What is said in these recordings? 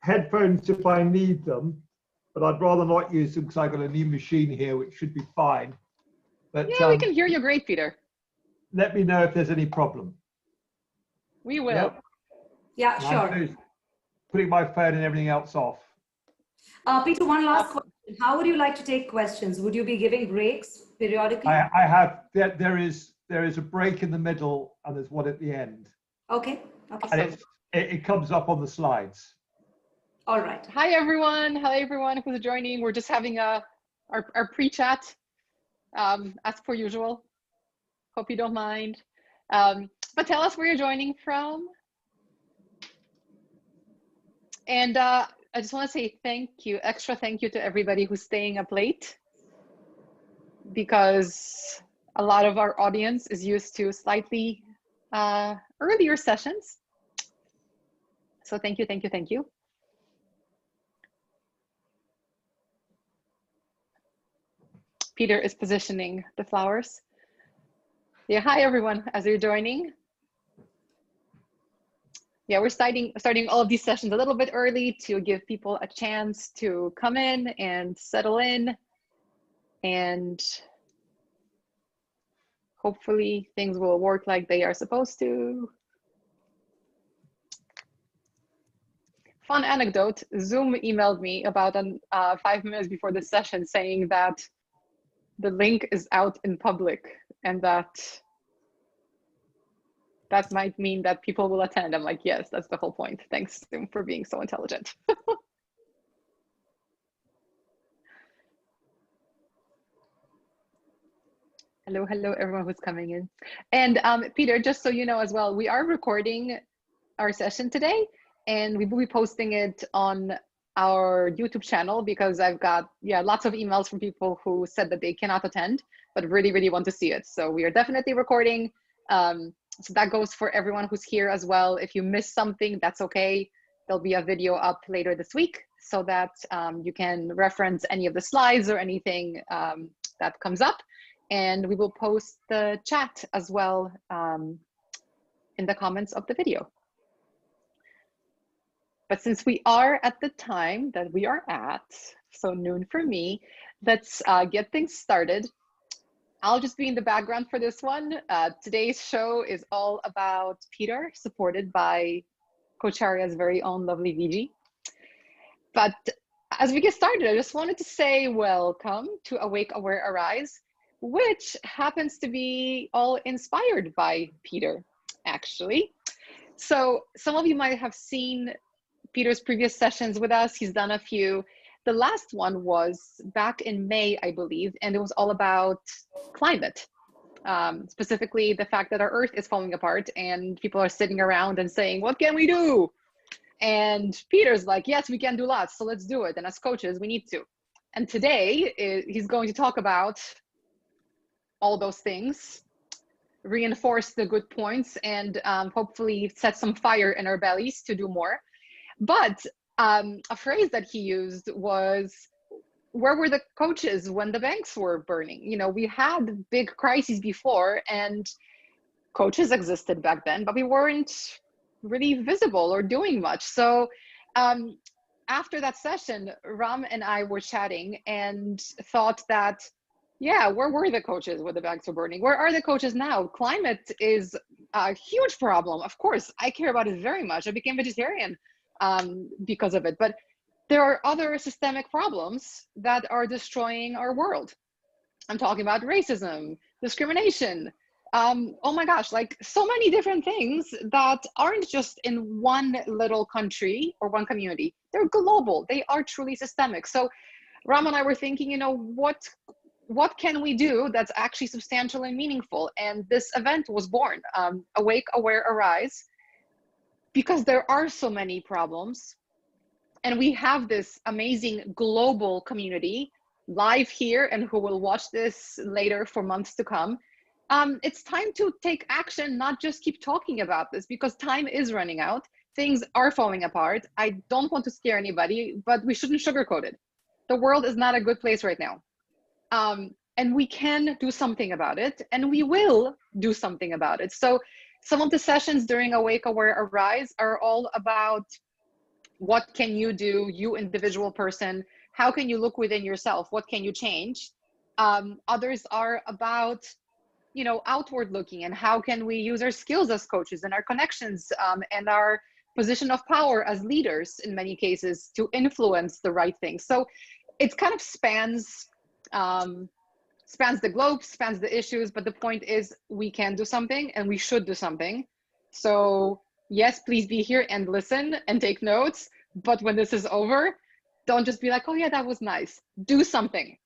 headphones if I need them, but I'd rather not use them because I've got a new machine here, which should be fine. But yeah, we can hear you great, Peter. Let me know if there's any problem. We will. Yep. Yeah, And sure. Putting my phone and everything else off. Peter, one last question. How would you like to take questions? Would you be giving breaks periodically? I have, there is a break in the middle and there's one at the end. Okay. Okay. And it comes up on the slides. All right. Hi, everyone. Hi, everyone who's joining. We're just having our pre-chat, as per usual. Hope you don't mind. But tell us where you're joining from. And I just want to say extra thank you to everybody who's staying up late, because a lot of our audience is used to slightly earlier sessions. So thank you, thank you, thank you. Peter is positioning the flowers. Yeah, hi everyone, as you're joining. Yeah, we're starting all of these sessions a little bit early to give people a chance to come in and settle in, and hopefully things will work like they are supposed to. Fun anecdote, Zoom emailed me about 5 minutes before the session saying that the link is out in public and that might mean that people will attend. I'm like, yes, that's the whole point. Thanks, Zoom, for being so intelligent. Hello, hello, everyone who's coming in. And Peter, just so you know as well, we are recording our session today, and we will be posting it on our YouTube channel, because I've got lots of emails from people who said that they cannot attend, but really, really want to see it. So we are definitely recording. So that goes for everyone who's here as well. If you miss something, that's okay. There'll be a video up later this week so that you can reference any of the slides or anything that comes up. And we will post the chat as well in the comments of the video. But since we are at the time that we are at, so noon for me, let's get things started. I'll just be in the background for this one. Today's show is all about Peter, supported by Coacharia's very own lovely Vigi. But as we get started, I just wanted to say welcome to Awake, Aware, Arise, which happens to be all inspired by Peter, actually. So some of you might have seen Peter's previous sessions with us. He's done a few. The last one was back in May, I believe, and it was all about climate, specifically the fact that our Earth is falling apart and people are sitting around and saying, what can we do? And Peter's like, yes, we can do lots, so let's do it. And as coaches, we need to. And today, he's going to talk about all those things, reinforce the good points, and hopefully set some fire in our bellies to do more. But a phrase that he used was, where were the coaches when the banks were burning? You know, we had big crises before and coaches existed back then, but we weren't really visible or doing much. So after that session, Ram and I were chatting and thought that, yeah, where were the coaches when the banks were burning? Where are the coaches now? Climate is a huge problem. Of course, I care about it very much. I became vegetarian because of it, but there are other systemic problems that are destroying our world. I'm talking about racism, discrimination, oh my gosh, like so many different things that aren't just in one little country or one community. They're global. They are truly systemic. So Ram and I were thinking, you know, what can we do that's actually substantial and meaningful? And this event was born, Awake, Aware, Arise, because there are so many problems. And we have this amazing global community live here and who will watch this later for months to come. It's time to take action, not just keep talking about this, because time is running out. Things are falling apart. I don't want to scare anybody, but we shouldn't sugarcoat it. The world is not a good place right now. And we can do something about it, and we will do something about it. So some of the sessions during Awake, Aware, Arise are all about What can you do, you individual person? How can you look within yourself? What can you change? Others are about, you know, outward looking, and how can we use our skills as coaches and our connections and our position of power as leaders in many cases to influence the right things. So it kind of spans the globe, spans the issues, but the point is we can do something and we should do something. So yes, please be here and listen and take notes, but when this is over, don't just be like, oh yeah, that was nice. Do something.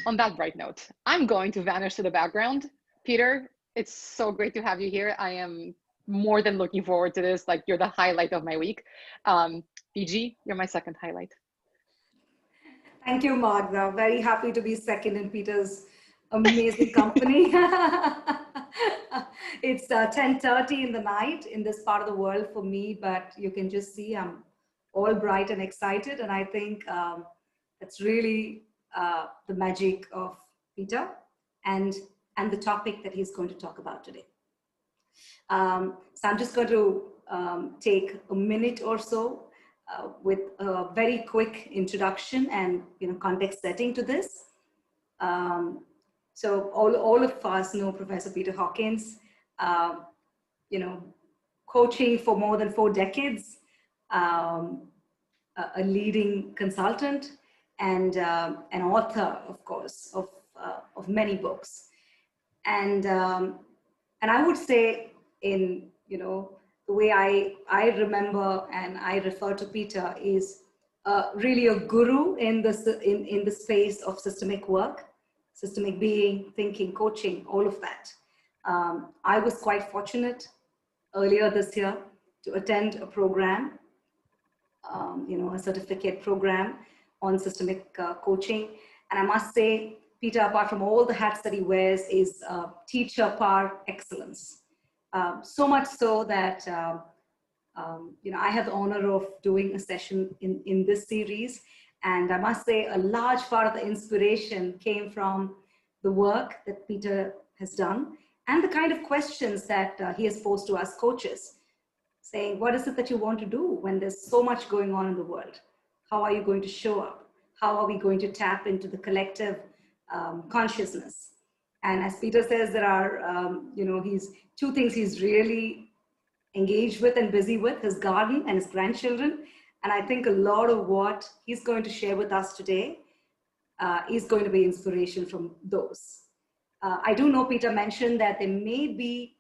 On that bright note, I'm going to vanish to the background. Peter, it's so great to have you here. I am more than looking forward to this. Like, you're the highlight of my week. BG, you're my second highlight. Thank you, Magda. Very happy to be second in Peter's amazing company. It's 10:30 in the night in this part of the world for me, but you can just see I'm all bright and excited. And I think that's really the magic of Peter and the topic that he's going to talk about today. So I'm just going to take a minute or so with a very quick introduction and context setting to this. So all of us know Professor Peter Hawkins, coaching for more than 4 decades, a leading consultant, and an author, of course, of many books. And I would say, in the way I remember and I refer to Peter, is really a guru in the space of systemic work, systemic being, thinking, coaching, all of that. I was quite fortunate earlier this year to attend a program, a certificate program on systemic coaching. And I must say, Peter, apart from all the hats that he wears, is teacher par excellence. So much so that, I have the honor of doing a session in this series. And I must say a large part of the inspiration came from the work that Peter has done and the kind of questions that he has posed to us coaches, saying, what is it that you want to do when there's so much going on in the world? How are you going to show up? How are we going to tap into the collective consciousness? And as Peter says, there are, he's 2 things he's really engaged with and busy with: his garden and his grandchildren. And I think a lot of what he's going to share with us today is going to be inspiration from those. I do know Peter mentioned that there may be,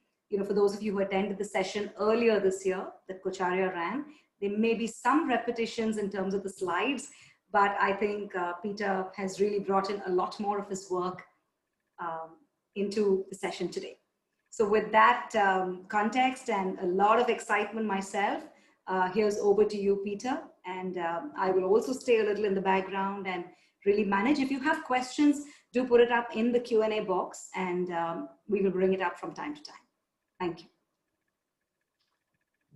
for those of you who attended the session earlier this year that Kocharya ran, there may be some repetitions in terms of the slides, but I think Peter has really brought in a lot more of his work into the session today. So with that context and a lot of excitement myself, here's over to you, Peter. And I will also stay a little in the background and really manage. If you have questions, do put it up in the Q&A box, and we will bring it up from time to time. Thank you.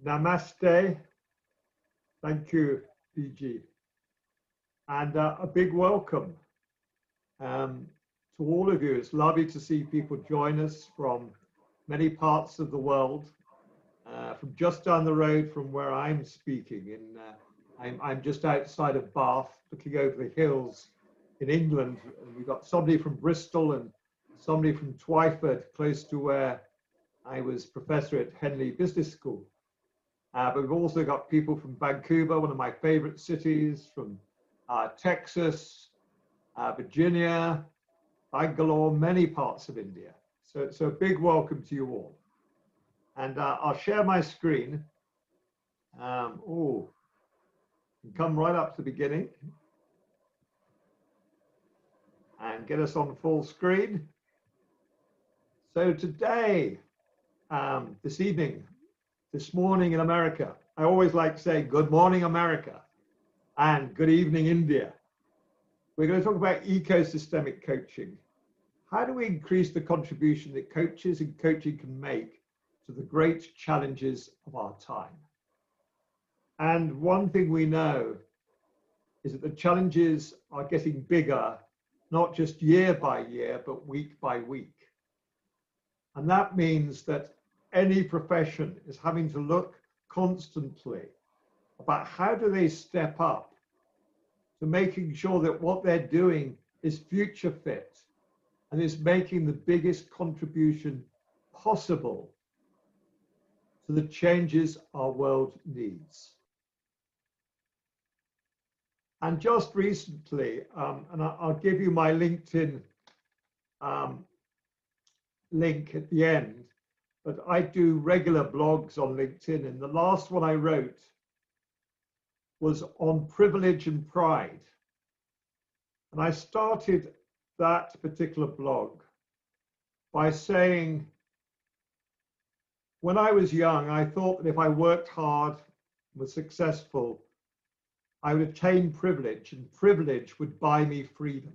Namaste. Thank you, BG. And a big welcome to all of you. It's lovely to see people join us from many parts of the world, from just down the road from where I'm speaking. I'm just outside of Bath, looking over the hills in England. And we've got somebody from Bristol and somebody from Twyford, close to where I was professor at Henley Business School. But we've also got people from Vancouver, one of my favorite cities, from Texas, Virginia, Bangalore, many parts of India. So a big welcome to you all. And I'll share my screen. Come right up to the beginning and get us on full screen. So today, this evening, this morning in America, I always like to say good morning, America, and good evening, India. We're going to talk about ecosystemic coaching. How do we increase the contribution that coaches and coaching can make to the great challenges of our time? And one thing we know is that the challenges are getting bigger, not just year by year, but week by week. And that means that any profession is having to look constantly about how do they step up to making sure that what they're doing is future fit and is making the biggest contribution possible to the changes our world needs. And just recently, and I'll give you my LinkedIn link at the end, but I do regular blogs on LinkedIn, and the last one I wrote was on privilege and pride. And I started that particular blog by saying, when I was young, I thought that if I worked hard, was successful, I would attain privilege, and privilege would buy me freedom.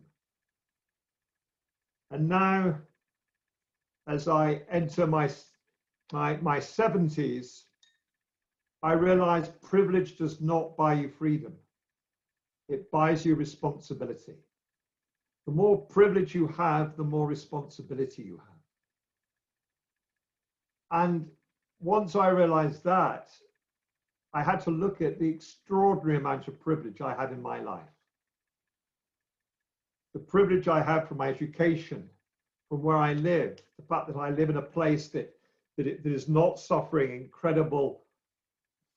And now, as I enter my 70s, I realize privilege does not buy you freedom. It buys you responsibility. The more privilege you have, the more responsibility you have. And once I realized that, I had to look at the extraordinary amount of privilege I had in my life. The privilege I have from my education, from where I live, the fact that I live in a place that is not suffering incredible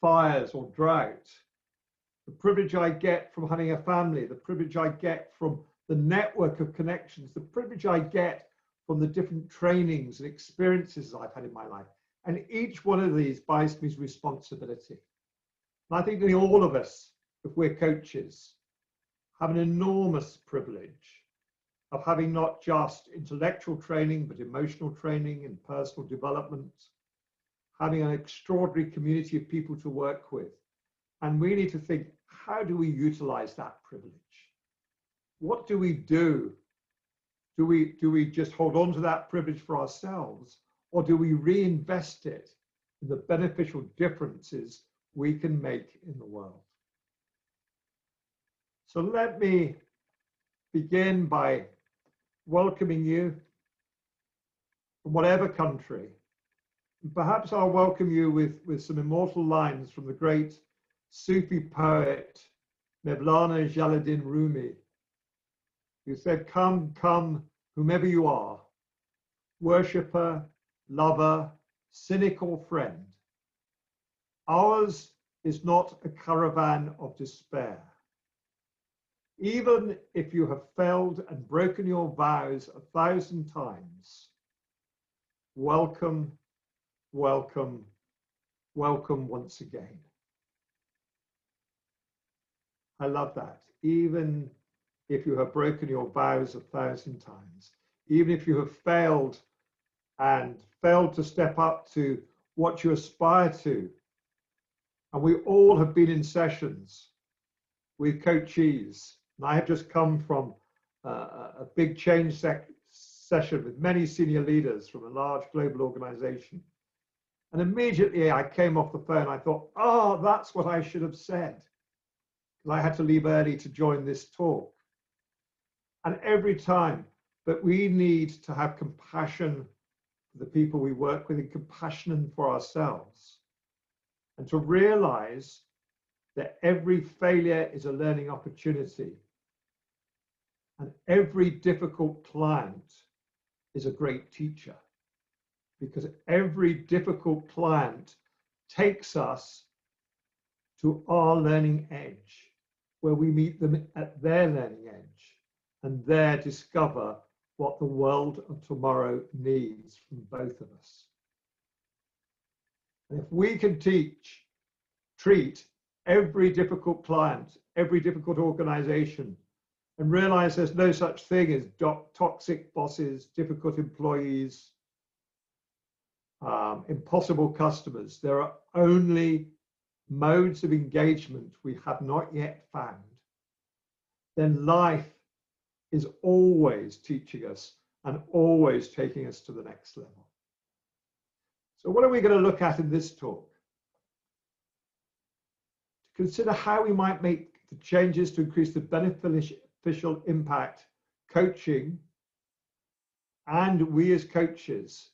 fires or drought, the privilege I get from having a family, the privilege I get from the network of connections, the privilege I get from the different trainings and experiences I've had in my life. And each one of these buys me responsibility. And I think that all of us, if we're coaches, have an enormous privilege of having not just intellectual training, but emotional training and personal development, having an extraordinary community of people to work with. And we need to think, how do we utilize that privilege? What do we do? Do we just hold on to that privilege for ourselves, or do we reinvest it in the beneficial differences we can make in the world? So let me begin by welcoming you from whatever country. Perhaps I'll welcome you with some immortal lines from the great Sufi poet Mevlana Jalaluddin Rumi, who said, "Come, come, whomever you are, worshipper, lover, cynic or friend. Ours is not a caravan of despair. Even if you have failed and broken your vows 1,000 times, welcome, welcome, welcome once again." I love that. Even if you have broken your vows 1,000 times, even if you have failed and failed to step up to what you aspire to, and we all have been in sessions with coachees. And I have just come from a big change session with many senior leaders from a large global organization. And immediately I came off the phone, I thought, oh, that's what I should have said. Because I had to leave early to join this talk. And every time, but we need to have compassion for the people we work with and compassion for ourselves. And to realize that every failure is a learning opportunity. And every difficult client is a great teacher. Because every difficult client takes us to our learning edge, where we meet them at their learning edge and there discover what the world of tomorrow needs from both of us. And if we can treat every difficult client, every difficult organization, and realize there's no such thing as toxic bosses, difficult employees, impossible customers. There are only modes of engagement we have not yet found. Then life is always teaching us and always taking us to the next level. So what are we going to look at in this talk? To consider how we might make the changes to increase the beneficial impact coaching and we as coaches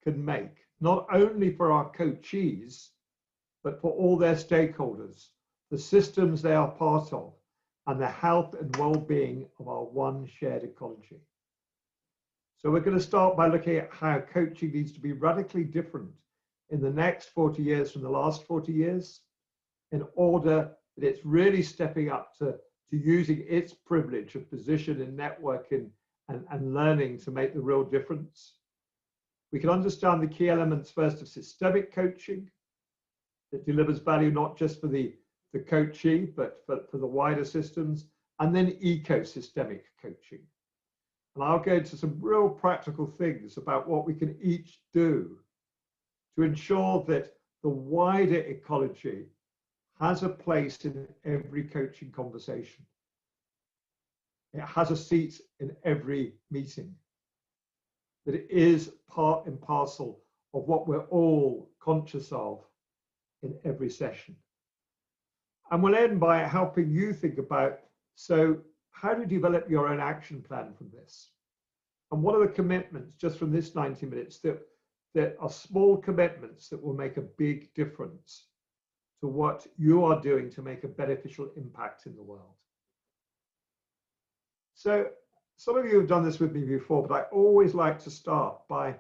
can make, not only for our coachees, but for all their stakeholders, the systems they are part of, and the health and well-being of our one shared ecology. So we're going to start by looking at how coaching needs to be radically different in the next 40 years from the last 40 years, in order that it's really stepping up to using its privilege of position and networking and learning to make the real difference. We can understand the key elements first of systemic coaching that delivers value not just for the coachee, but for the wider systems, and then ecosystemic coaching. And I'll go into some real practical things about what we can each do to ensure that the wider ecology has a place in every coaching conversation. It has a seat in every meeting. That it is part and parcel of what we're all conscious of in every session. And we'll end by helping you think about, so how do you develop your own action plan from this? And what are the commitments just from this 90 minutes that are small commitments that will make a big difference to what you are doing to make a beneficial impact in the world? So some of you have done this with me before, but I always like to start by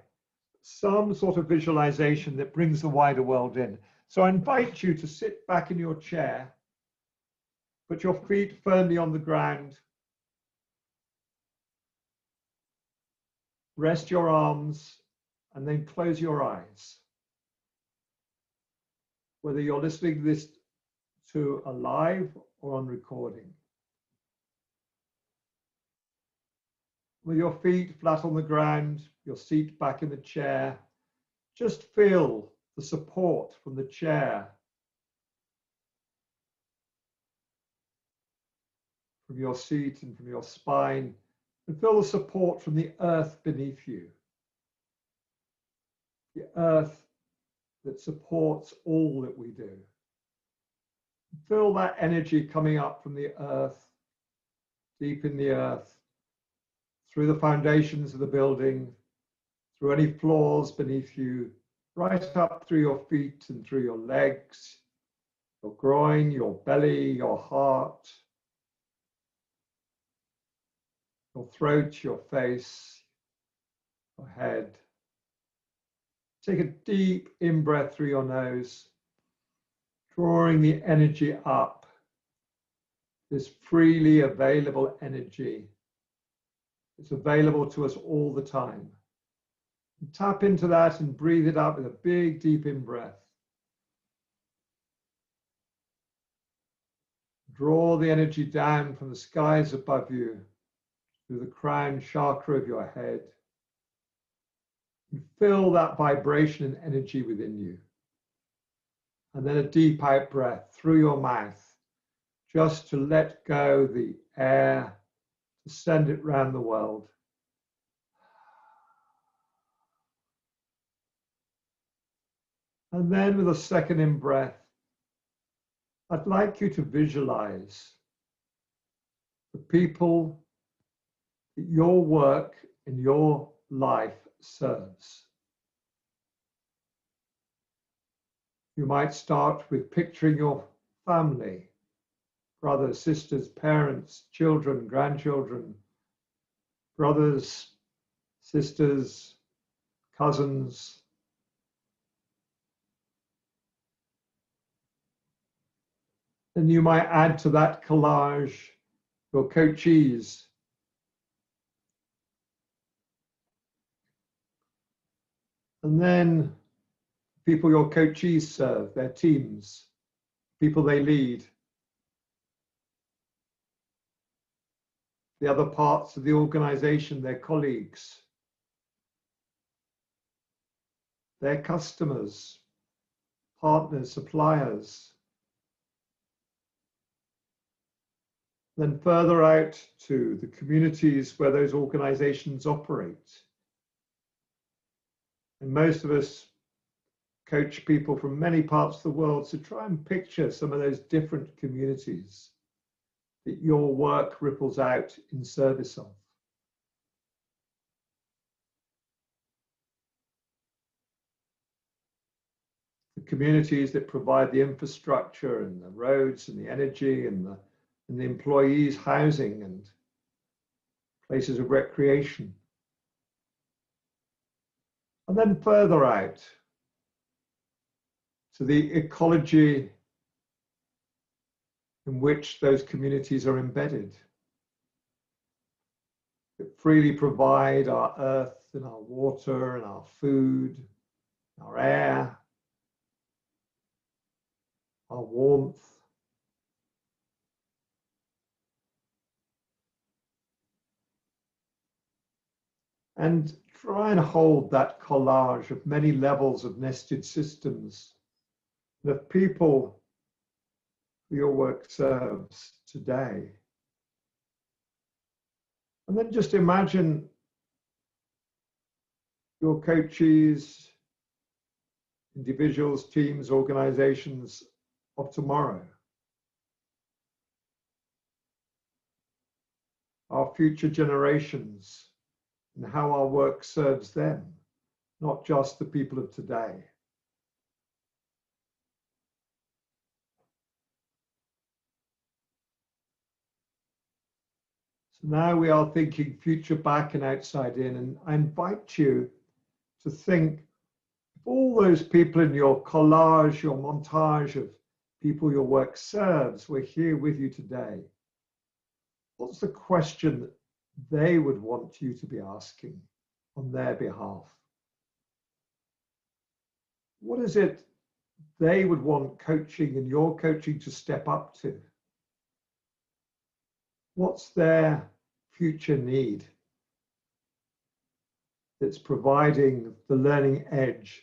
some sort of visualization that brings the wider world in. So I invite you to sit back in your chair, put your feet firmly on the ground, rest your arms, and then close your eyes. Whether you're listening to this to a live or on recording. With your feet flat on the ground, your seat back in the chair, just feel the support from the chair, from your seat and from your spine, and feel the support from the earth beneath you. The earth that supports all that we do. Feel that energy coming up from the earth, deep in the earth, through the foundations of the building, through any floors beneath you, right up through your feet and through your legs, your groin, your belly, your heart, your throat, your face, your head. Take a deep in-breath through your nose, drawing the energy up, this freely available energy. It's available to us all the time. And tap into that and breathe it out with a big, deep in-breath. Draw the energy down from the skies above you, through the crown chakra of your head. And feel that vibration and energy within you. And then a deep out breath through your mouth, just to let go the air, to send it round the world. And then with a second in breath, I'd like you to visualize the people that your work in your life serves. You might start with picturing your family, brothers, sisters, parents, children, grandchildren, brothers, sisters, cousins. Then you might add to that collage your coachees. And then people your coachees serve, their teams, people they lead. The other parts of the organization, their colleagues, their customers, partners, suppliers. Then further out to the communities where those organizations operate. And most of us coach people from many parts of the world to try and picture some of those different communities that your work ripples out in service of. The communities that provide the infrastructure and the roads and the energy and the employees' housing and places of recreation. And then further out to the ecology in which those communities are embedded, that freely provide our earth and our water and our food, our air, our warmth. And try and hold that collage of many levels of nested systems and of people who your work serves today. And then just imagine your coaches, individuals, teams, organizations of tomorrow. Our future generations and how our work serves them, not just the people of today. So now we are thinking future back and outside in, and I invite you to think of all those people in your collage, your montage of people your work serves, we're here with you today. What's the question they would want you to be asking on their behalf? What is it they would want coaching and your coaching to step up to? What's their future need that's providing the learning edge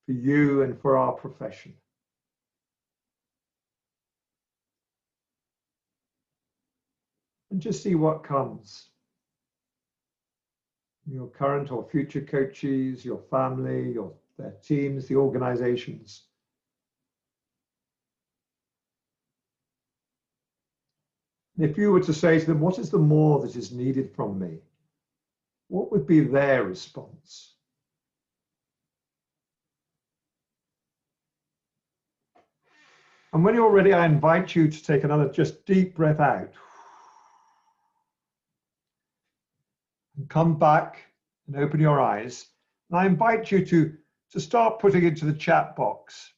for you and for our profession? And just see what comes. Your current or future coaches, your family, their teams, the organizations. And if you were to say to them, what is the more that is needed from me? What would be their response? And when you're ready, I invite you to take another just deep breath out. And come back and open your eyes. And I invite you to start putting into the chat box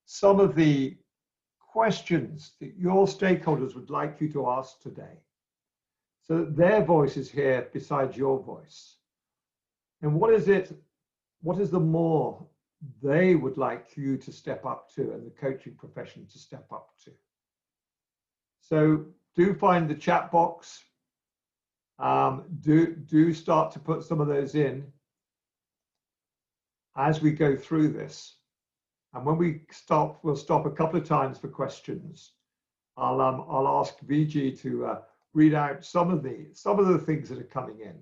some of the questions that your stakeholders would like you to ask today, so that their voice is here beside your voice. And what is the more they would like you to step up to and the coaching profession to step up to? So do find the chat box. Do start to put some of those in as we go through this. And when we stop, we'll stop a couple of times for questions. I'll ask VG to read out some of the things that are coming in.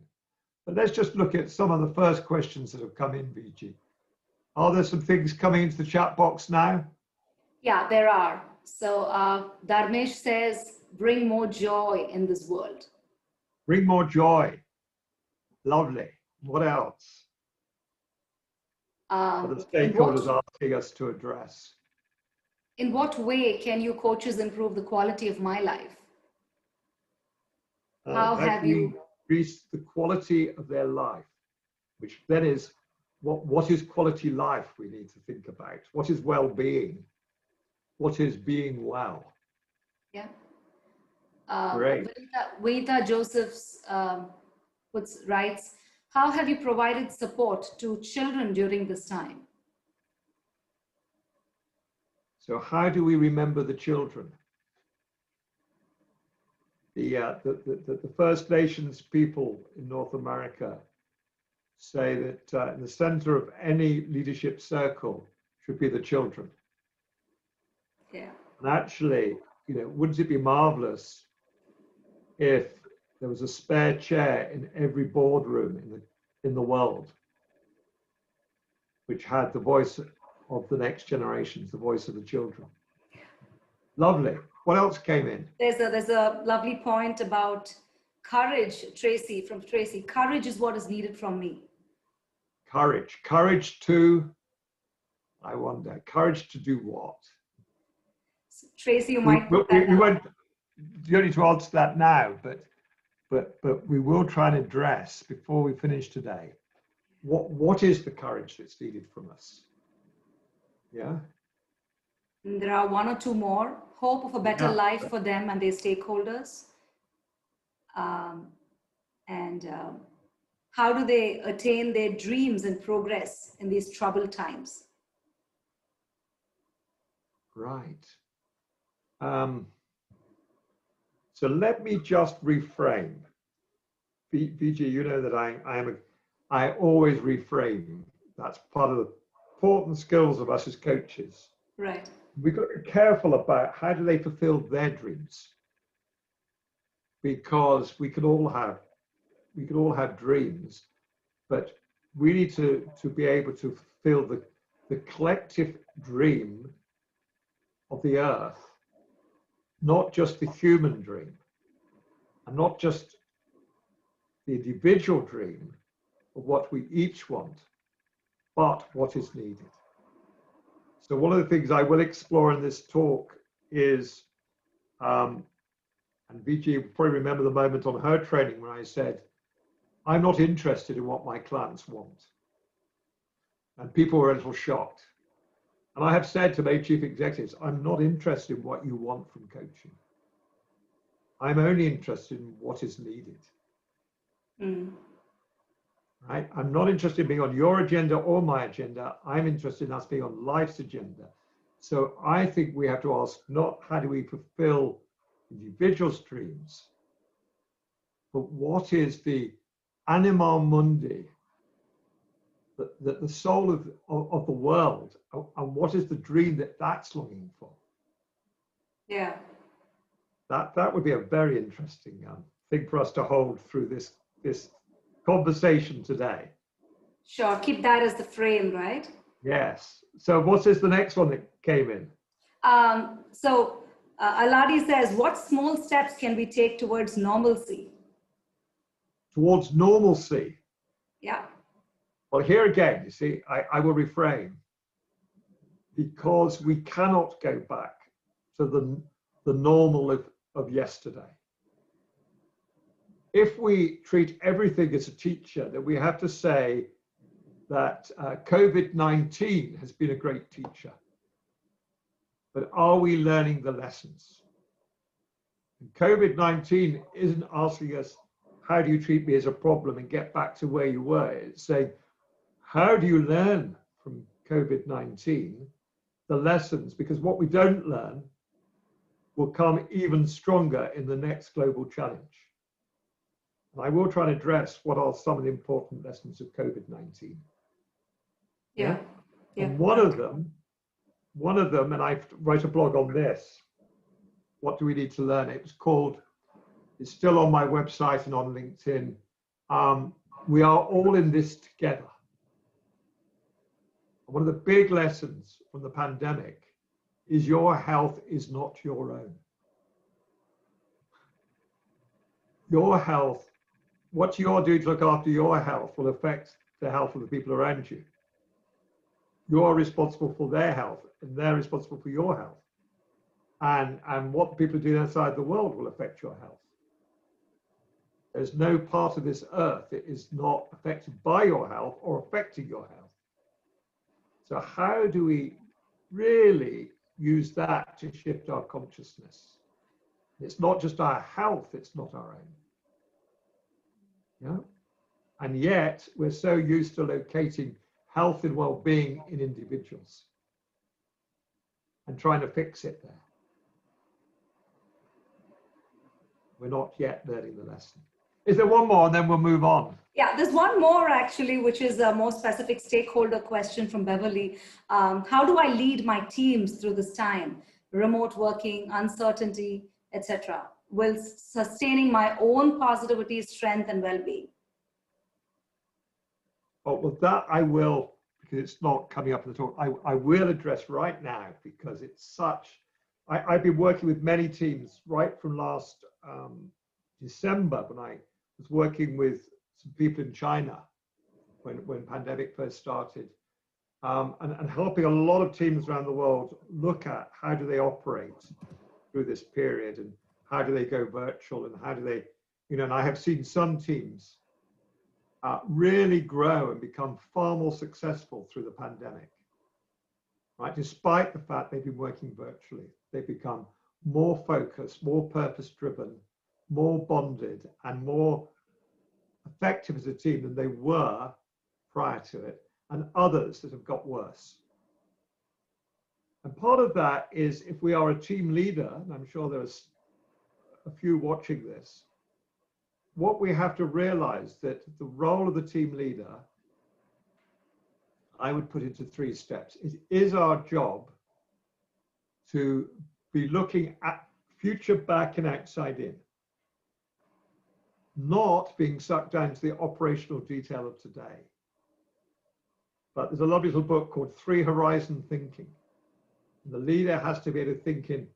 But let's just look at some of the first questions that have come in, VG. Are there some things coming into the chat box now? Yeah, there are. So Dharmesh says, bring more joy in this world. Bring more joy. Lovely. What else? What are the stakeholders asking us to address? In what way can you coaches improve the quality of my life? How have you increased the quality of their life? Which then is, what is quality life we need to think about? What is well-being? What is being well? Yeah. Great. Venita Josephs writes, how have you provided support to children during this time? So how do we remember the children? The First Nations people in North America say that in the center of any leadership circle should be the children. Yeah. And actually, wouldn't it be marvelous if there was a spare chair in every boardroom in the world, which had the voice of the next generations, the voice of the children? Lovely. What else came in? There's a lovely point about courage, Tracy, from Tracy. Courage is what is needed from me. Courage. Courage to I wonder, courage to do what? So, Tracy, you might put We that down. won't, you don't need to answer that now, but we will try and address before we finish today, what is the courage that's needed from us? Yeah. And there are one or two more. Hope of a better Yeah. life for them and their stakeholders. And how do they attain their dreams and progress in these troubled times? Right. So let me just reframe. VG, you know that I always reframe. That's part of the important skills of us as coaches. Right. We've got to be careful about how do they fulfill their dreams, because we can all have dreams, but we need to be able to fulfill the collective dream of the earth, not just the human dream, and not just the individual dream of what we each want, but what is needed. So one of the things I will explore in this talk is, and VG will probably remember the moment on her training when I said, I'm not interested in what my clients want. And people were a little shocked. And I have said to many chief executives, I'm not interested in what you want from coaching. I'm only interested in what is needed. Mm. Right? I'm not interested in being on your agenda or my agenda. I'm interested in us being on life's agenda. So I think we have to ask not how do we fulfill individuals' dreams, but what is the anima mundi, the soul of the world, and what is the dream that's longing for? Yeah. That would be a very interesting thing for us to hold through this conversation today. Sure. Keep that as the frame, right? Yes. So what is the next one that came in? Aladi says, what small steps can we take towards normalcy? Towards normalcy. Yeah. Well, here again, you see, I will refrain, because we cannot go back to the normal of yesterday. If we treat everything as a teacher, then we have to say that COVID-19 has been a great teacher. But are we learning the lessons? And COVID-19 isn't asking us, how do you treat me as a problem and get back to where you were? It's saying, how do you learn from COVID-19 the lessons? Because what we don't learn will come even stronger in the next global challenge. And I will try and address what are some of the important lessons of COVID-19. Yeah. And one of them, and I wrote a blog on this, what do we need to learn? It was called, it's still on my website and on LinkedIn, we are all in this together. One of the big lessons from the pandemic is your health is not your own. Your health, what you're doing to look after your health will affect the health of the people around you. You're responsible for their health and they're responsible for your health. And what people do outside the world will affect your health. There's no part of this earth that is not affected by your health or affecting your health. So how do we really use that to shift our consciousness? It's not just our health, it's not our own. Yeah? And yet we're so used to locating health and well-being in individuals and trying to fix it there. We're not yet learning the lesson. Is there one more and then we'll move on? Yeah, there's one more actually, which is a more specific stakeholder question from Beverly. How do I lead my teams through this time? Remote working, uncertainty, etc., while sustaining my own positivity, strength, and well-being? Oh, well, that I will, because it's not coming up in the talk, I will address right now, because it's such, I've been working with many teams right from last December, when I was working with some people in China when pandemic first started. and helping a lot of teams around the world look at how do they operate through this period, and how do they go virtual, and how do they, and I have seen some teams really grow and become far more successful through the pandemic, right? Despite the fact they've been working virtually, they've become more focused, more purpose-driven, more bonded, and more effective as a team than they were prior to it, and others that have got worse. And part of that is, if we are a team leader, and I'm sure there's a few watching this, what we have to realize that the role of the team leader, I would put into 3 steps. It is our job to be looking at future back and outside in, not being sucked down to the operational detail of today. But there's a lovely little book called 3 Horizon Thinking. And the leader has to be able to think in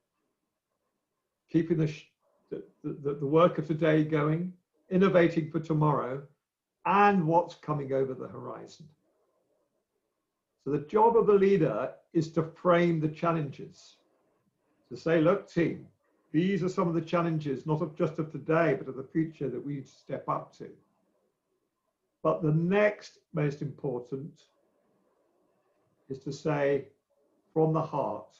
keeping the work of today going, innovating for tomorrow, and what's coming over the horizon. So the job of the leader is to frame the challenges, to say, look, team, these are some of the challenges, not just of today, but of the future that we need to step up to. But the next most important is to say, from the heart,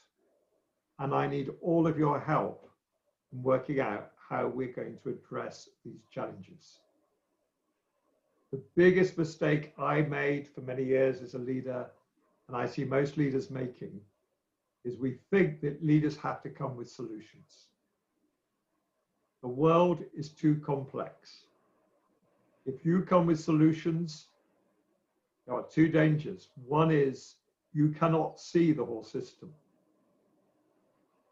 and I need all of your help in working out how we're going to address these challenges. The biggest mistake I made for many years as a leader, and I see most leaders making, is we think that leaders have to come with solutions. The world is too complex. If you come with solutions, there are 2 dangers. One is you cannot see the whole system.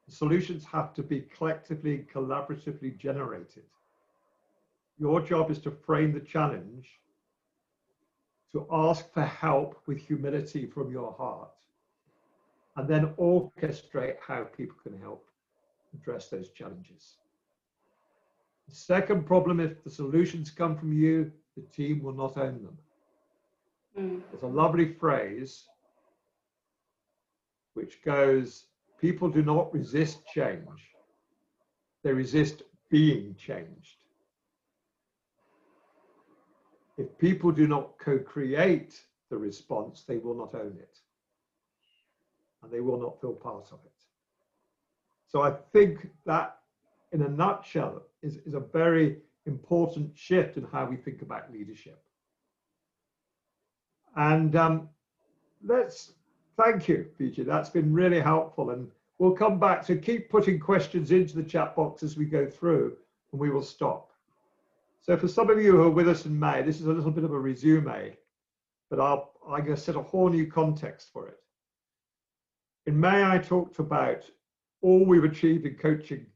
The solutions have to be collectively and collaboratively generated. Your job is to frame the challenge, to ask for help with humility from your heart, and then orchestrate how people can help address those challenges. The second problem, if the solutions come from you, the team will not own them. There's a lovely phrase which goes, people do not resist change, they resist being changed. If people do not co-create the response, they will not own it, and they will not feel part of it. So I think that, in a nutshell, is a very important shift in how we think about leadership. And thank you, Vijay. That's been really helpful. And we'll come back to keep putting questions into the chat box as we go through, and we will stop. So for some of you who are with us in May, this is a little bit of a resume, but I'm going to set a whole new context for it. In May, I talked about all we've achieved in coaching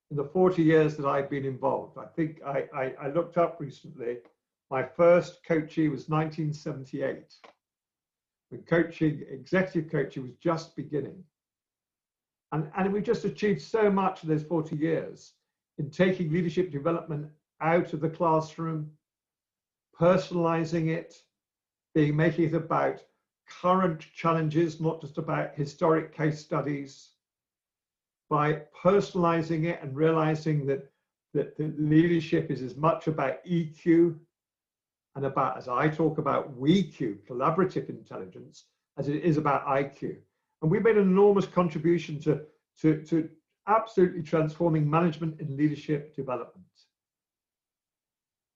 in the 40 years that I've been involved. I think I looked up recently, my first coachee was 1978. When executive coaching was just beginning. And we've just achieved so much in those 40 years in taking leadership development out of the classroom, personalizing it, making it about current challenges, not just about historic case studies, by personalizing it and realizing that leadership is as much about EQ and about, as I talk about, WeQ, collaborative intelligence, as it is about IQ. And we made an enormous contribution to absolutely transforming management and leadership development.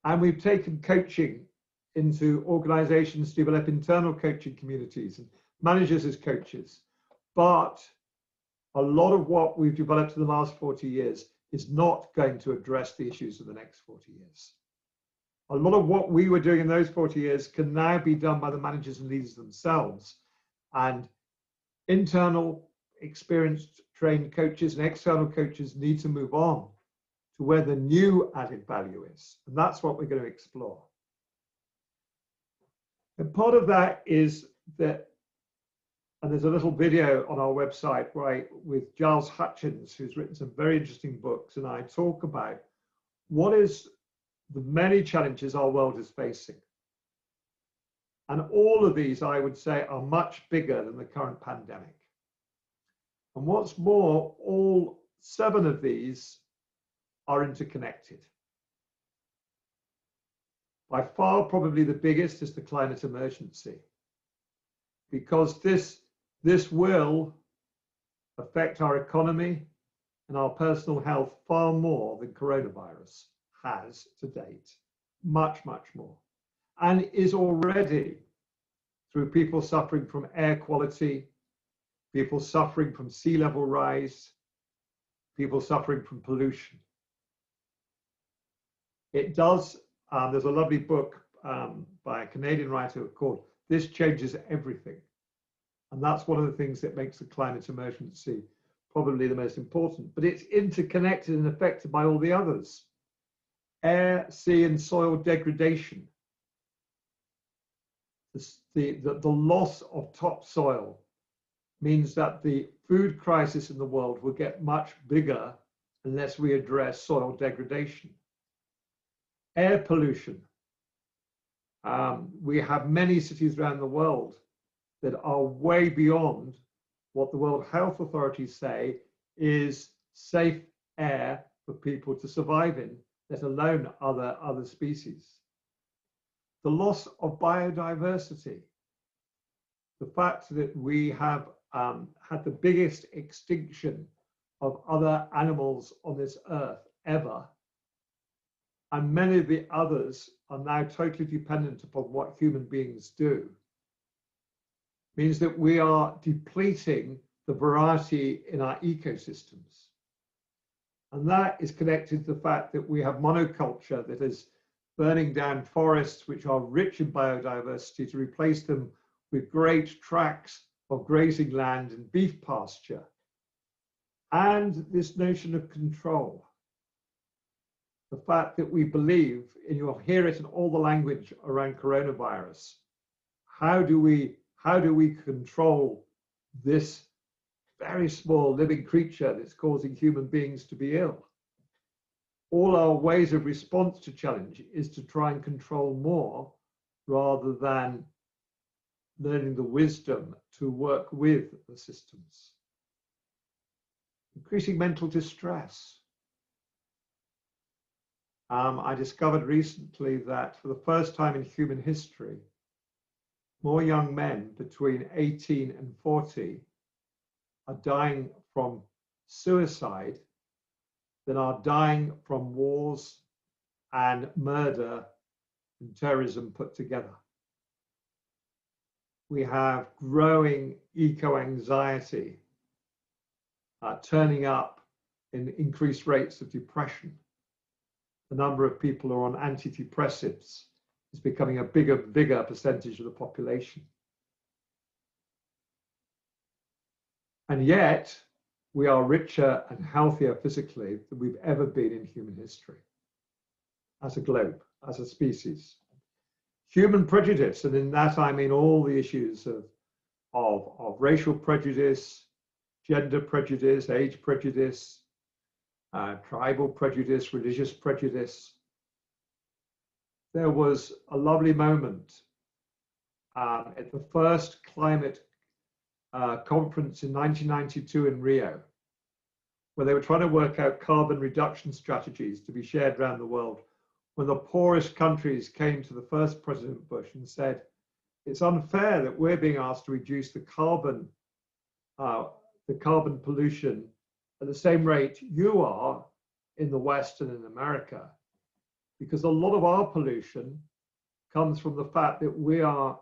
And we've taken coaching into organizations to develop internal coaching communities and managers as coaches. But a lot of what we've developed in the last 40 years is not going to address the issues of the next 40 years. A lot of what we were doing in those 40 years can now be done by the managers and leaders themselves. And internal, experienced, trained coaches and external coaches need to move on to where the new added value is. And that's what we're going to explore. And part of that is that, and there's a little video on our website, right, with Giles Hutchins, who's written some very interesting books, and I talk about what is the many challenges our world is facing. And all of these, I would say, are much bigger than the current pandemic. And what's more, all 7 of these are interconnected. By far, probably the biggest is the climate emergency, because this will affect our economy and our personal health far more than coronavirus has to date, much, much more, and is already, through people suffering from air quality, people suffering from sea level rise, people suffering from pollution. It does, there's a lovely book by a Canadian writer called This Changes Everything. And that's one of the things that makes the climate emergency probably the most important. But it's interconnected and affected by all the others. Air, sea, and soil degradation. The loss of topsoil means that the food crisis in the world will get much bigger unless we address soil degradation. Air pollution. We have many cities around the world that are way beyond what the World Health Authority say is safe air for people to survive in, let alone other species. The loss of biodiversity. The fact that we have had the biggest extinction of other animals on this earth ever, and many of the others are now totally dependent upon what human beings do, means that we are depleting the variety in our ecosystems. And that is connected to the fact that we have monoculture that is burning down forests which are rich in biodiversity to replace them with great tracts of grazing land and beef pasture. And this notion of control. The fact that we believe, and you'll hear it in all the language around coronavirus, how do we control this very small living creature that's causing human beings to be ill? All our ways of response to challenge is to try and control more rather than learning the wisdom to work with the systems. Increasing mental distress. I discovered recently that for the first time in human history, more young men between 18 and 40 are dying from suicide than are dying from wars and murder and terrorism put together. We have growing eco-anxiety turning up in increased rates of depression. The number of people who are on antidepressants is becoming a bigger percentage of the population. And yet, we are richer and healthier physically than we've ever been in human history, as a globe, as a species. Human prejudice, and in that I mean all the issues of racial prejudice, gender prejudice, age prejudice, tribal prejudice, religious prejudice. There was a lovely moment at the first climate conference in 1992 in Rio, where they were trying to work out carbon reduction strategies to be shared around the world, when the poorest countries came to the first President Bush and said, it's unfair that we're being asked to reduce the carbon pollution at the same rate you are in the West and in America, because a lot of our pollution comes from the fact that we are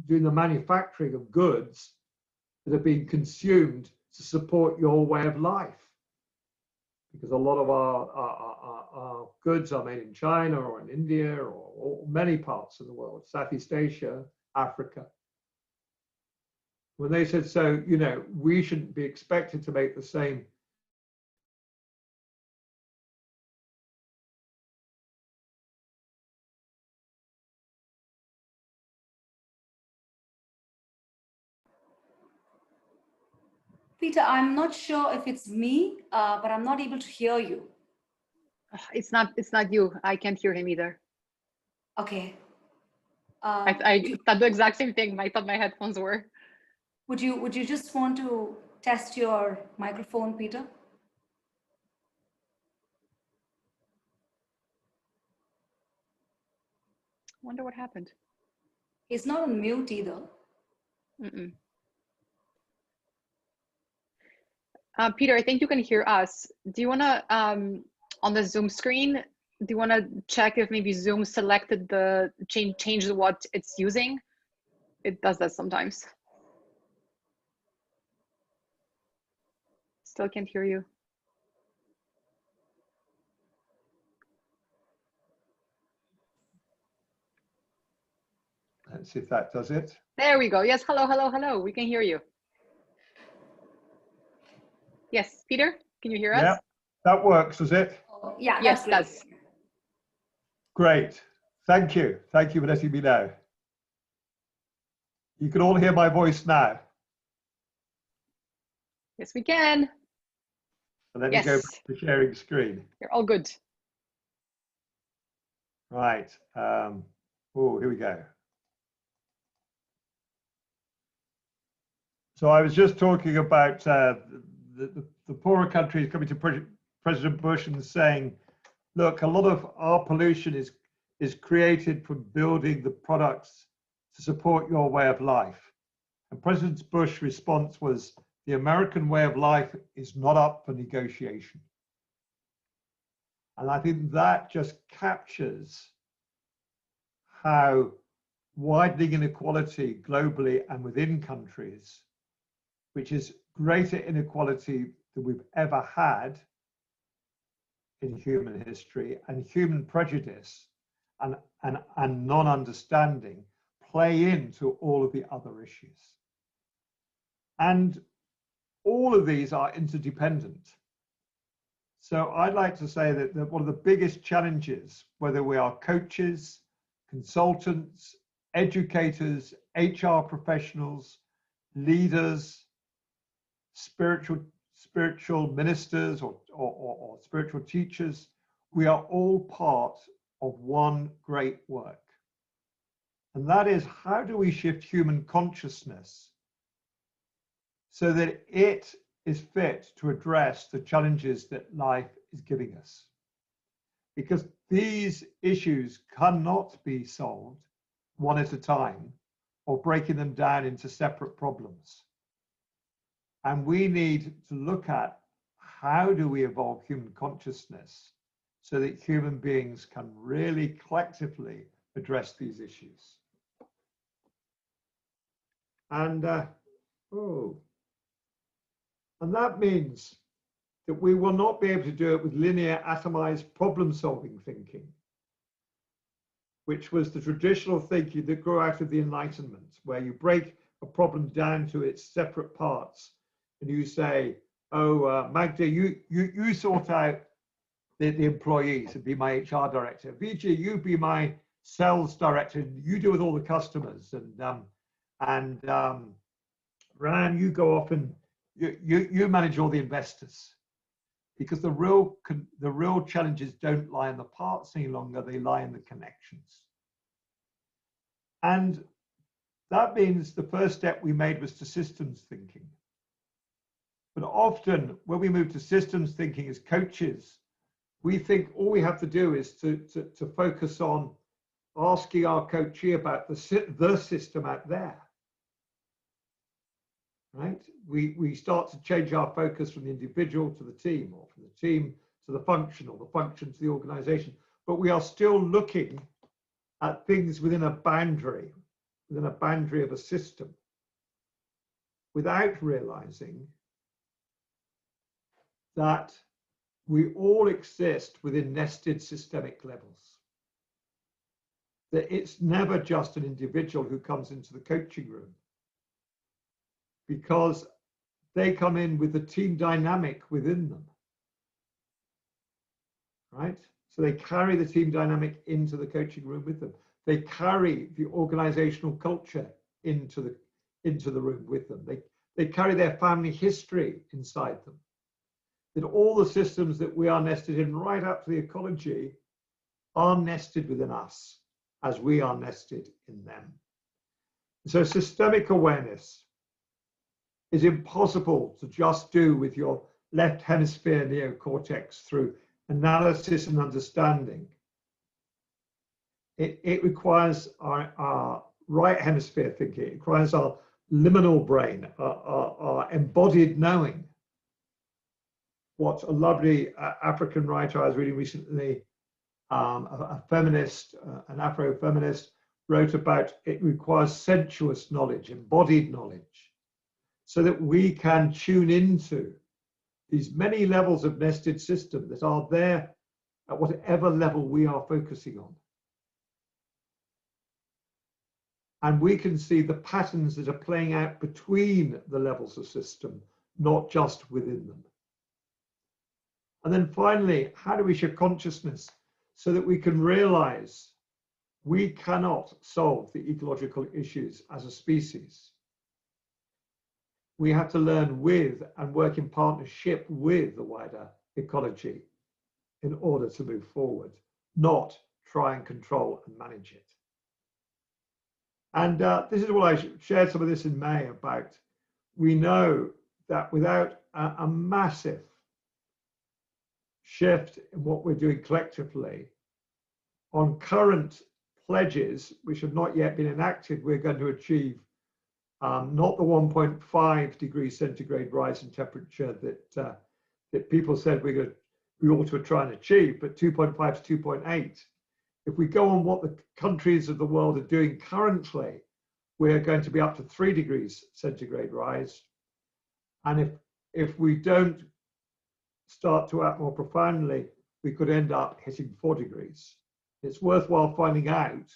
doing the manufacturing of goods that are being consumed to support your way of life. Because a lot of our goods are made in China or in India or many parts of the world, Southeast Asia, Africa. When they said, so, you know, we shouldn't be expected to make the same Peter, I'm not sure if it's me, but I'm not able to hear you. It's not you. I can't hear him either. Okay. I thought the exact same thing. I thought my headphones were. Would you just want to test your microphone, Peter? Wonder what happened. He's not on mute either. Mm-mm. Peter, I think you can hear us. Do you want to, on the Zoom screen, do you want to check if maybe Zoom selected the change what it's using? It does that sometimes. Still can't hear you. Let's see if that does it. There we go. Yes, hello, hello, hello. We can hear you. Yes, Peter, can you hear us? Yeah, that works, does it? Oh, yeah, Yes, that's that's Great. Thank you. Thank you for letting me know. You can all hear my voice now. yes, we can. And let Yes. me go back to sharing screen. You're all good. Right. Oh, here we go. So I was just talking about the poorer countries coming to President Bush and saying, look, a lot of our pollution is created from building the products to support your way of life. And President Bush's response was, the American way of life is not up for negotiation. And I think that just captures how widening inequality globally and within countries, which is greater inequality than we've ever had in human history, and human prejudice and non-understanding play into all of the other issues. And all of these are interdependent. So I'd like to say that one of the biggest challenges, whether we are coaches, consultants, educators, HR professionals, leaders, spiritual ministers or spiritual teachers, we are all part of one great work. And that is, how do we shift human consciousness so that it is fit to address the challenges that life is giving us? Because these issues cannot be solved one at a time or breaking them down into separate problems. And we need to look at how do we evolve human consciousness so that human beings can really collectively address these issues. And and that means that we will not be able to do it with linear atomized problem-solving thinking, which was the traditional thinking that grew out of the Enlightenment, where you break a problem down to its separate parts and you say, oh, Magda, you sort out the employees and be my HR director. Vijay, you be my sales director and you deal with all the customers. And Ran, you go off and you manage all the investors. Because the real challenges don't lie in the parts any longer, they lie in the connections. And that means the first step we made was to systems thinking. But often when we move to systems thinking as coaches, we think all we have to do is to focus on asking our coachee about the system out there. Right? We start to change our focus from the individual to the team, or from the team to the function, or the function to the organization. But we are still looking at things within a boundary of a system, without realizing that we all exist within nested systemic levels. That it's never just an individual who comes into the coaching room, because they come in with the team dynamic within them, right? So they carry the team dynamic into the coaching room with them. They carry the organizational culture into the room with them. They carry their family history inside them. That all the systems that we are nested in, right up to the ecology, are nested within us. as we are nested in them. So systemic awareness is impossible to just do with your left hemisphere neocortex through analysis and understanding. It requires our right hemisphere thinking. It requires our liminal brain, our embodied knowing. What a lovely African writer I was reading recently, a feminist, an Afro-feminist, wrote about it requires sensuous knowledge, embodied knowledge, so that we can tune into these many levels of nested system that are there at whatever level we are focusing on. And we can see the patterns that are playing out between the levels of system, not just within them. And then finally, how do we shift consciousness so that we can realize we cannot solve the ecological issues as a species? We have to learn with and work in partnership with the wider ecology in order to move forward, not try and control and manage it. And this is what I shared some of this in May about. We know that without a massive shift in what we're doing collectively on current pledges, which have not yet been enacted, we're going to achieve not the 1.5 degrees centigrade rise in temperature that people said we ought to try and achieve, but 2.5 to 2.8. If we go on what the countries of the world are doing currently, we're going to be up to 3 degrees centigrade rise. And if we don't start to act more profoundly, we could end up hitting 4 degrees. It's worthwhile finding out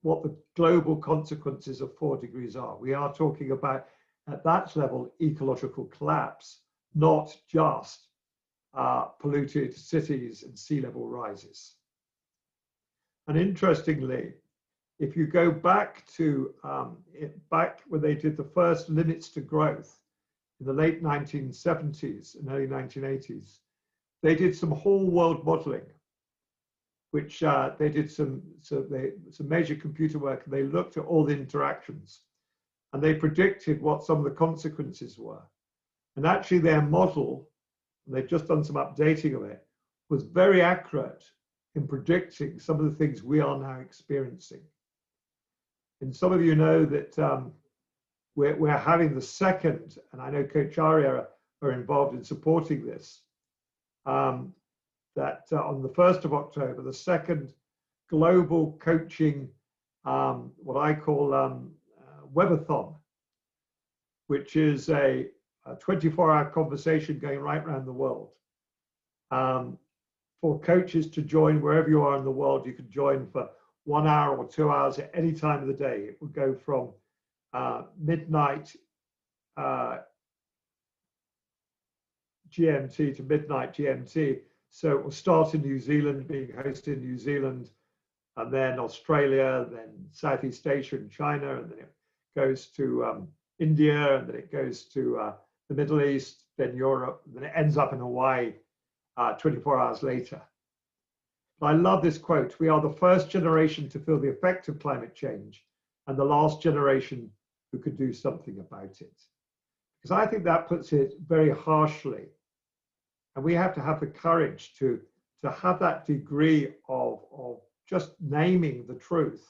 what the global consequences of 4 degrees are. We are talking about, at that level, ecological collapse, not just polluted cities and sea level rises. And interestingly, if you go back to back when they did the first limits to growth in the late 1970s and early 1980s, they did some whole world modeling, which they did some major computer work, and they looked at all the interactions and they predicted what some of the consequences were. And actually their model, and they've just done some updating of it, was very accurate in predicting some of the things we are now experiencing. And some of you know that we're having the second, and I know Coach Aria are involved in supporting this, that on the 1st of October, the second global coaching, what I call webathon, which is a 24-hour conversation going right around the world. For coaches to join wherever you are in the world, you can join for 1 hour or 2 hours at any time of the day. It will go from midnight GMT to midnight GMT. So it will start in New Zealand, being hosted in New Zealand, and then Australia, then Southeast Asia and China, and then it goes to India, and then it goes to the Middle East, then Europe, and then it ends up in Hawaii 24 hours later. But I love this quote: "We are the first generation to feel the effect of climate change and the last generation who could do something about it." Because I think that puts it very harshly. And we have to have the courage to have that degree of just naming the truth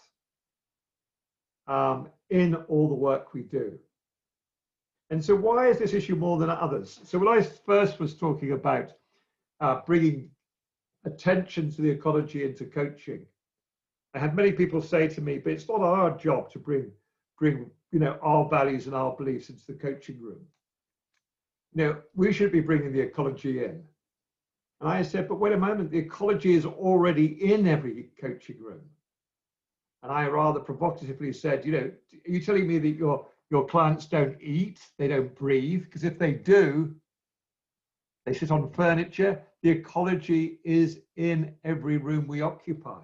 in all the work we do. And so why is this issue more than others? So when I first was talking about bringing attention to the ecology into coaching, I had many people say to me, but it's not our job to bring our values and our beliefs into the coaching room. We should be bringing the ecology in. And I said, but wait a moment, the ecology is already in every coaching room. And I rather provocatively said, are you telling me that your clients don't eat, they don't breathe? Because if they do, they sit on furniture. The ecology is in every room we occupy.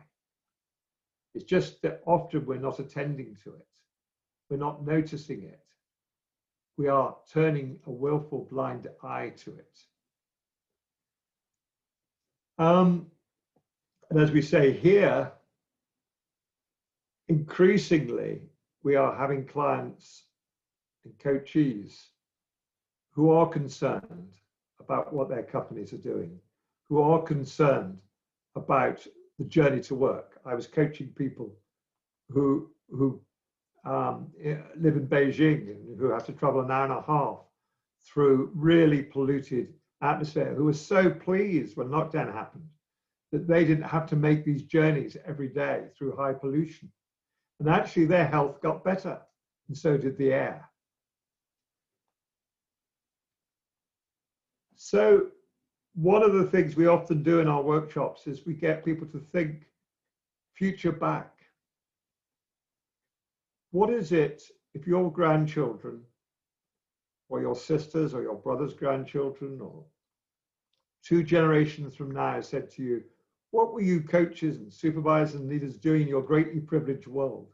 It's just that often we're not attending to it. We're not noticing it. We are turning a willful blind eye to it. And as we say here, increasingly, we are having clients and coachees who are concerned about what their companies are doing, who are concerned about the journey to work. I was coaching people who live in Beijing and who have to travel an hour and a half through really polluted atmosphere, who were so pleased when lockdown happened that they didn't have to make these journeys every day through high pollution. And actually their health got better, and so did the air. So one of the things we often do in our workshops is we get people to think future back. What is it if your grandchildren or your sisters or your brother's grandchildren or 2 generations from now said to you, what were you coaches and supervisors and leaders doing in your greatly privileged world?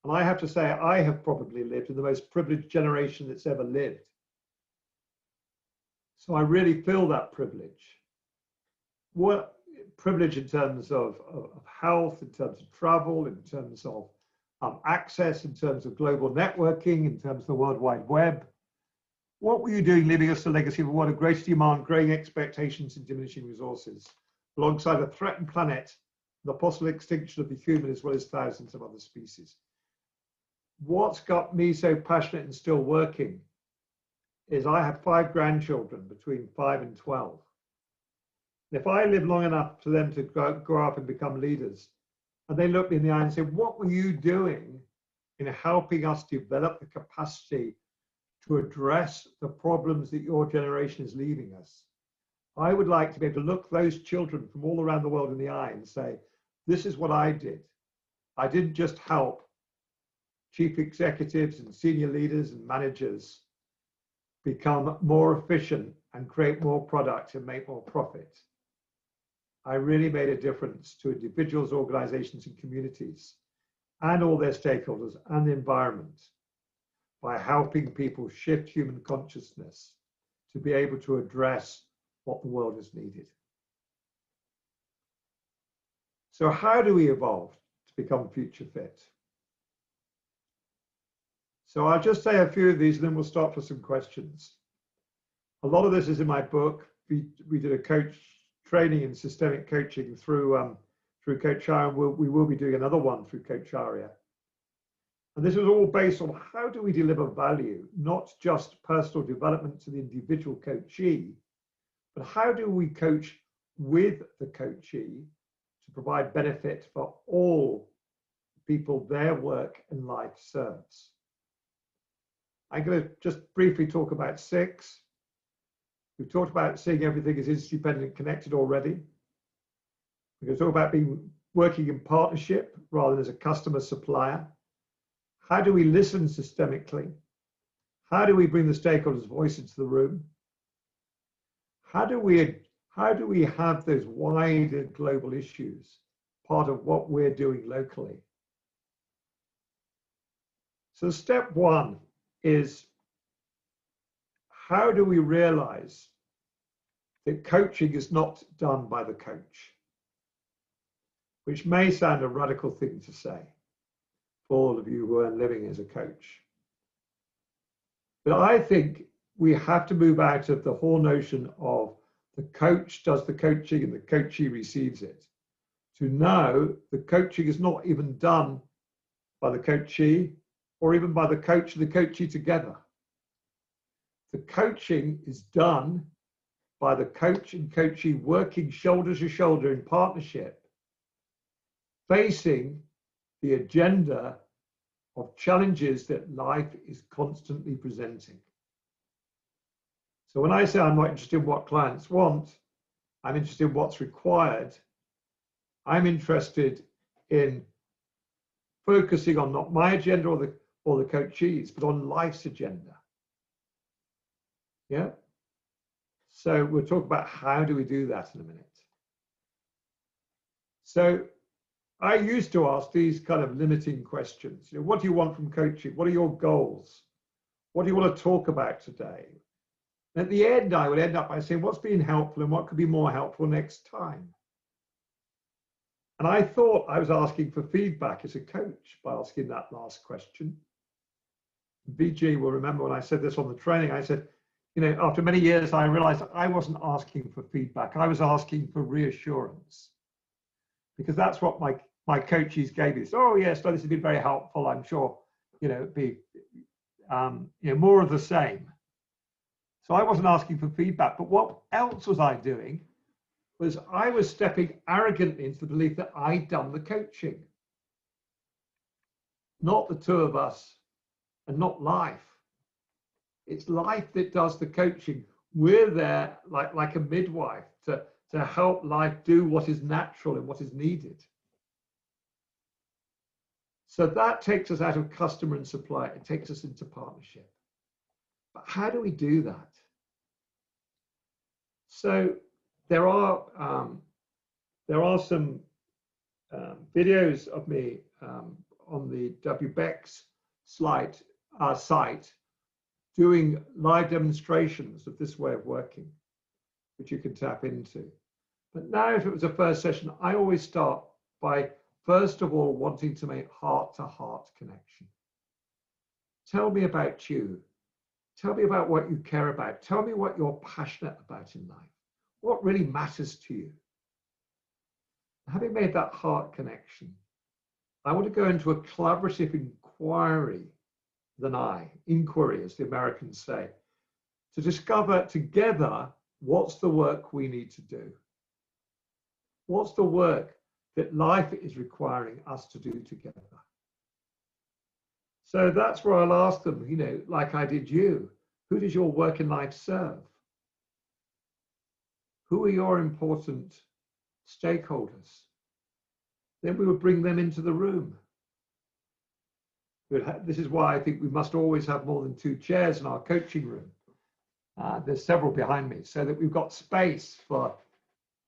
And I have to say, I have probably lived in the most privileged generation that's ever lived. So I really feel that privilege. What privilege in terms of health, in terms of travel, in terms of access, in terms of global networking, in terms of the World Wide Web. What were you doing leaving us a legacy of one of greater demand, growing expectations and diminishing resources, alongside a threatened planet, the possible extinction of the human as well as thousands of other species? What's got me so passionate and still working is I have 5 grandchildren between 5 and 12. And if I live long enough for them to grow up and become leaders, and they look me in the eye and say, what were you doing in helping us develop the capacity to address the problems that your generation is leaving us? I would like to be able to look those children from all around the world in the eye and say, this is what I did. I didn't just help chief executives and senior leaders and managers become more efficient and create more product and make more profit. I really made a difference to individuals, organizations, and communities, and all their stakeholders and the environment by helping people shift human consciousness to be able to address what the world has needed. So how do we evolve to become future fit? So I'll just say a few of these and then we'll start for some questions. A lot of this is in my book. We did a coach training in systemic coaching through Coach Aria, and we will be doing another one through Coach Aria. And this is all based on how do we deliver value, not just personal development to the individual coachee, but how do we coach with the coachee to provide benefit for all people their work and life serves. I'm going to just briefly talk about 6. We've talked about seeing everything as interdependent and connected already. We're going to talk about working in partnership rather than as a customer supplier. How do we listen systemically? How do we bring the stakeholders' voice into the room? How do we have those wider global issues part of what we're doing locally? So step 1 is, how do we realize that coaching is not done by the coach? Which may sound a radical thing to say for all of you who are living as a coach. But I think we have to move out of the whole notion of the coach does the coaching and the coachee receives it, to know the coaching is not even done by the coachee or even by the coach and the coachee together. The coaching is done by the coach and coachee working shoulder to shoulder in partnership, facing the agenda of challenges that life is constantly presenting. So when I say I'm not interested in what clients want, I'm interested in what's required. I'm interested in focusing on not my agenda or the coachee's, but on life's agenda. Yeah. So we'll talk about how do we do that in a minute. So I used to ask these kind of limiting questions. You know, what do you want from coaching? What are your goals? What do you want to talk about today? And at the end, I would end up by saying what's been helpful and what could be more helpful next time. And I thought I was asking for feedback as a coach by asking that last question. VG will remember when I said this on the training, I said, you know, after many years, I realized I wasn't asking for feedback. I was asking for reassurance, because that's what my coaches gave me. Oh yes, this has been very helpful. I'm sure, you know, it'd be, you know, more of the same. So I wasn't asking for feedback, but what else was I doing? Was I was stepping arrogantly into the belief that I'd done the coaching. Not the two of us, and not life. It's life that does the coaching. We're there like a midwife to help life do what is natural and what is needed. So that takes us out of customer and supply. It takes us into partnership. But how do we do that? So there are some videos of me on the WBEX site doing live demonstrations of this way of working, which you can tap into. But now, if it was a first session, I always start by, first of all, wanting to make heart-to-heart connection. Tell me about you. Tell me about what you care about. Tell me what you're passionate about in life. What really matters to you? Having made that heart connection, I want to go into a collaborative inquiry, inquiry, as the Americans say, to discover together what's the work we need to do. What's the work that life is requiring us to do together? So that's where I'll ask them, you know, like I did you, who does your work in life serve? Who are your important stakeholders? Then we would bring them into the room. This is why I think we must always have more than 2 chairs in our coaching room. There's several behind me, so that we've got space for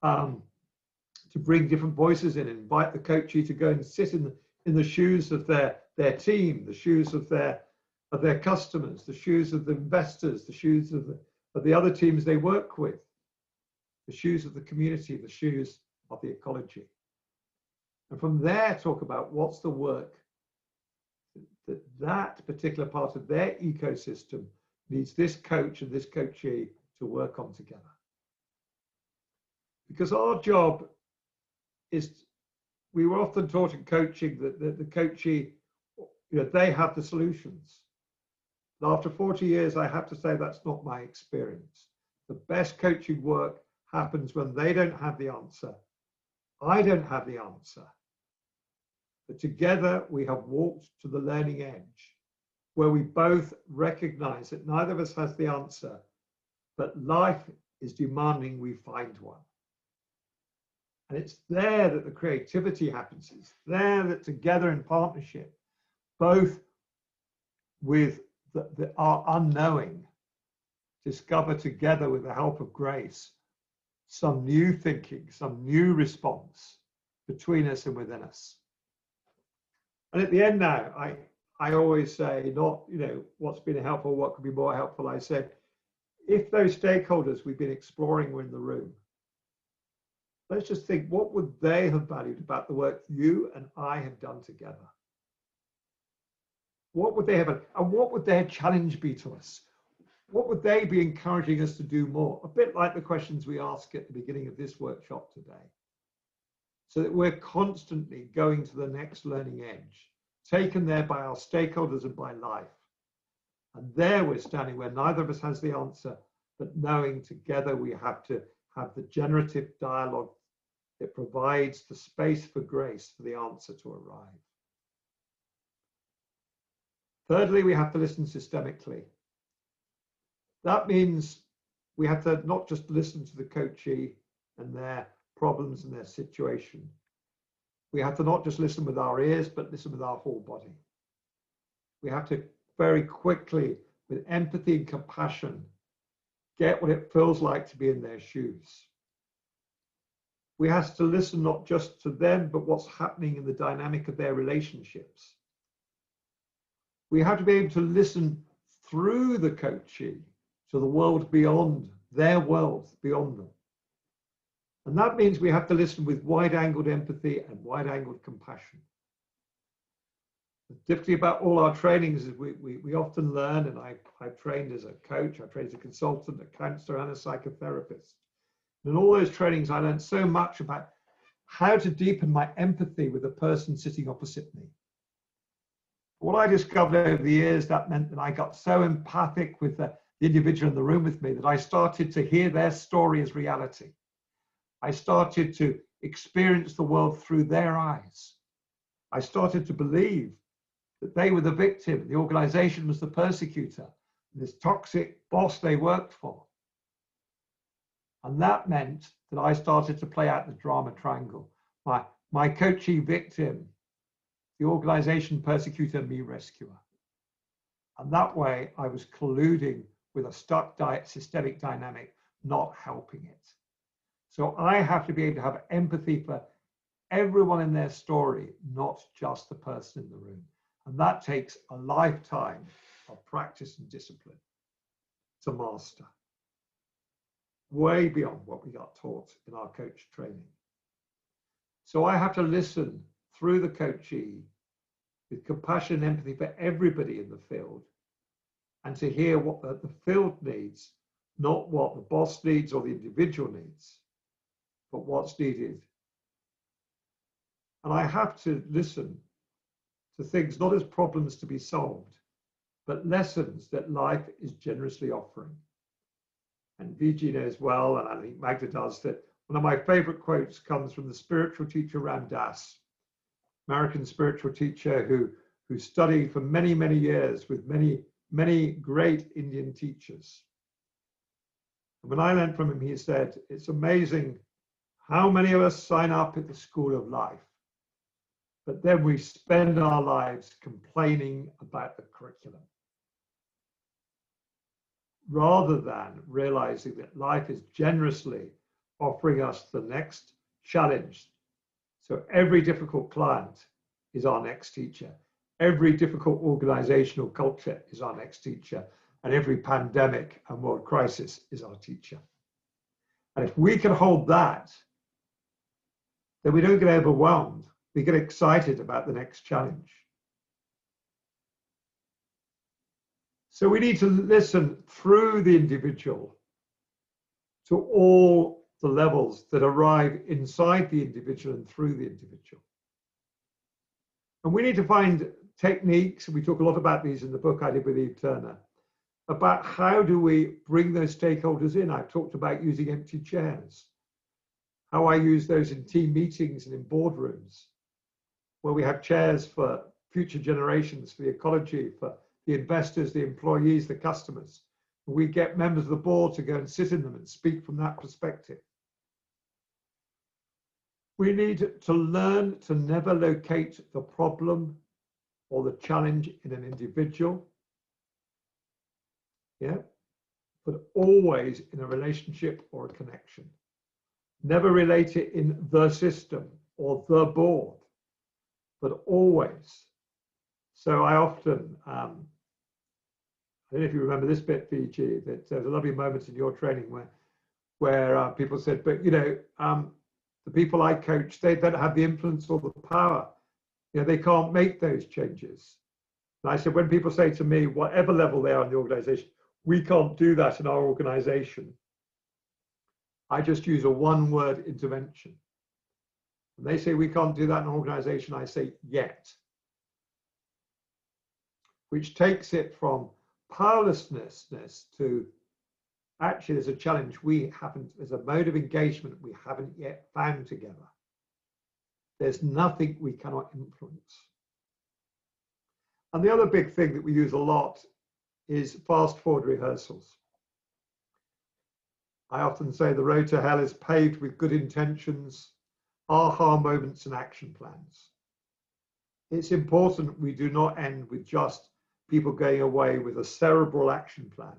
to bring different voices in and invite the coachee to go and sit in the shoes of their team, the shoes of their customers, the shoes of the investors, the shoes of the other teams they work with, the shoes of the community, the shoes of the ecology. And from there, talk about what's the work that particular part of their ecosystem needs this coach and this coachee to work on together. Because our job is, we were often taught in coaching that the coachee, you know, they have the solutions. And after 40 years, I have to say that's not my experience. The best coaching work happens when they don't have the answer. I don't have the answer. But together we have walked to the learning edge, where we both recognize that neither of us has the answer, but life is demanding we find one. And it's there that the creativity happens. It's there that together in partnership, both with our unknowing, discover together with the help of grace, some new thinking, some new response between us and within us. And at the end now, I always say, not, you know, what's been helpful, what could be more helpful. I said, if those stakeholders we've been exploring were in the room, let's just think, what would they have valued about the work you and I have done together? What would they have, and what would their challenge be to us? What would they be encouraging us to do more? A bit like the questions we ask at the beginning of this workshop today. So that we're constantly going to the next learning edge, taken there by our stakeholders and by life. And there we're standing where neither of us has the answer, but knowing together we have to have the generative dialogue that provides the space for grace for the answer to arrive. Thirdly, we have to listen systemically. That means we have to not just listen to the coachee and their problems and their situation. We have to not just listen with our ears, but listen with our whole body. We have to very quickly, with empathy and compassion, get what it feels like to be in their shoes. We have to listen not just to them, but what's happening in the dynamic of their relationships. We have to be able to listen through the coachee to the world beyond, their world beyond them. And that means we have to listen with wide-angled empathy and wide-angled compassion. The difficulty about all our trainings is we often learn, and I've trained as a coach, I've trained as a consultant, a counselor, and a psychotherapist. And in all those trainings, I learned so much about how to deepen my empathy with the person sitting opposite me. What I discovered over the years, that meant that I got so empathic with the individual in the room with me that I started to hear their story as reality. I started to experience the world through their eyes. I started to believe that they were the victim, the organization was the persecutor, this toxic boss they worked for. And that meant that I started to play out the drama triangle. My coachee victim, the organization persecutor, me rescuer. And that way I was colluding with a stuck systemic dynamic, not helping it. So I have to be able to have empathy for everyone in their story, not just the person in the room. And that takes a lifetime of practice and discipline to master, way beyond what we got taught in our coach training. So I have to listen through the coachee with compassion and empathy for everybody in the field, and to hear what the field needs, not what the boss needs or the individual needs, but what's needed. And I have to listen to things not as problems to be solved, but lessons that life is generously offering. And VG knows well, and I think Magda does, that one of my favorite quotes comes from the spiritual teacher Ram Dass, American spiritual teacher who studied for many, many years with many great Indian teachers. And when I learned from him, he said, it's amazing how many of us sign up at the school of life, but then we spend our lives complaining about the curriculum, rather than realizing that life is generously offering us the next challenge. So every difficult client is our next teacher. Every difficult organizational culture is our next teacher. And every pandemic and world crisis is our teacher. And if we can hold that, then we don't get overwhelmed. We get excited about the next challenge. So we need to listen through the individual to all the levels that arrive inside the individual and through the individual. And we need to find techniques, and we talk a lot about these in the book I did with Eve Turner, about how do we bring those stakeholders in. I've talked about using empty chairs, how I use those in team meetings and in boardrooms, where we have chairs for future generations, for the ecology, for the investors, the employees, the customers. We get members of the board to go and sit in them and speak from that perspective. We need to learn to never locate the problem or the challenge in an individual, but always in a relationship or a connection. Never relate it in the system or the board, but always. So I often, I don't know if you remember this bit, VG, that there's a lovely moment in your training where people said, but the people I coach, they don't have the influence or the power. They can't make those changes. And I said, when people say to me, whatever level they are in the organization, we can't do that in our organization, I just use a one-word intervention. When they say we can't do that in an organization, I say yet, which takes it from powerlessness to actually there's a challenge there's a mode of engagement we haven't yet found together. There's nothing we cannot influence. And the other big thing that we use a lot is fast forward rehearsals. I often say the road to hell is paved with good intentions, aha moments and action plans. It's important we do not end with just people going away with a cerebral action plan.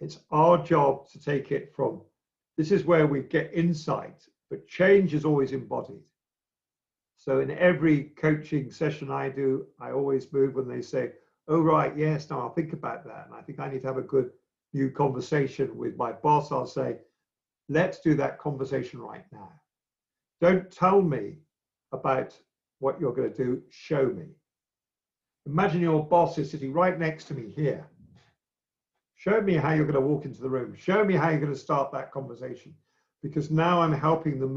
It's our job to take it from, this is where we get insight, but change is always embodied. So in every coaching session I do, I always move when they say, oh, right, yes, now I'll think about that. And I think I need to have a good new conversation with my boss. I'll say, Let's do that conversation right now. Don't tell me about what you're going to do, show me. Imagine your boss is sitting right next to me here. Show me how you're going to walk into the room. Show me how you're going to start that conversation. Because now I'm helping them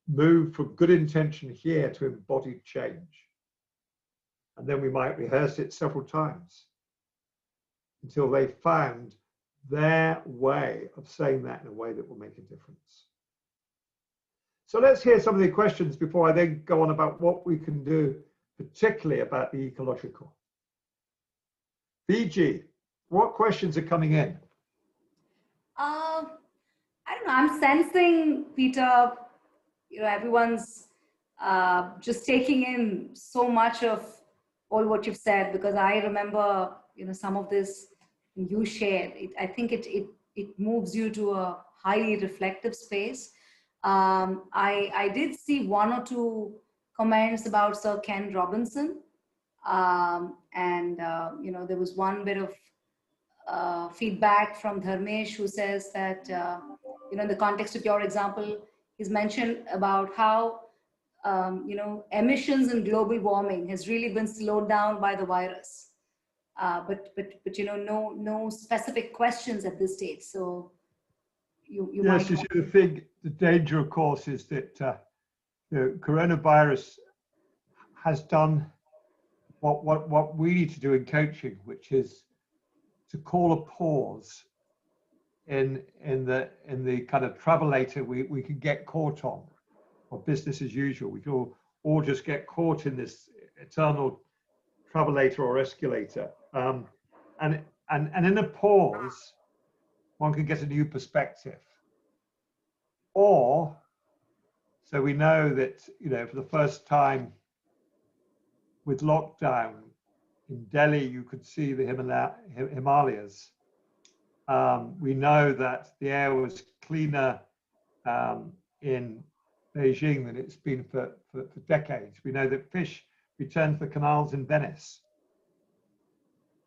move from good intention here to embodied change. And then we might rehearse it several times until they found their way of saying that in a way that will make a difference. So let's hear some of the questions before I then go on about what we can do, particularly about the ecological. VG, what questions are coming in? I don't know. I'm sensing, Peter, everyone's just taking in so much of all what you've said, because I remember, some of this you shared. I think it moves you to a highly reflective space. I did see one or two comments about Sir Ken Robinson. There was one bit of feedback from Dharmesh, who says that, in the context of your example, he's mentioned about how, emissions and global warming has really been slowed down by the virus. But no specific questions at this stage. So you yes, might. you see, the danger, of course, is that the coronavirus has done what we need to do in coaching, which is to call a pause in the kind of travelator we can get caught on, or business as usual. We can all just get caught in this eternal travelator or escalator. And in a pause, one can get a new perspective. Or, so we know that, for the first time with lockdown in Delhi, you could see the Himalayas. We know that the air was cleaner in Beijing than it's been for decades. We know that fish return to the canals in Venice.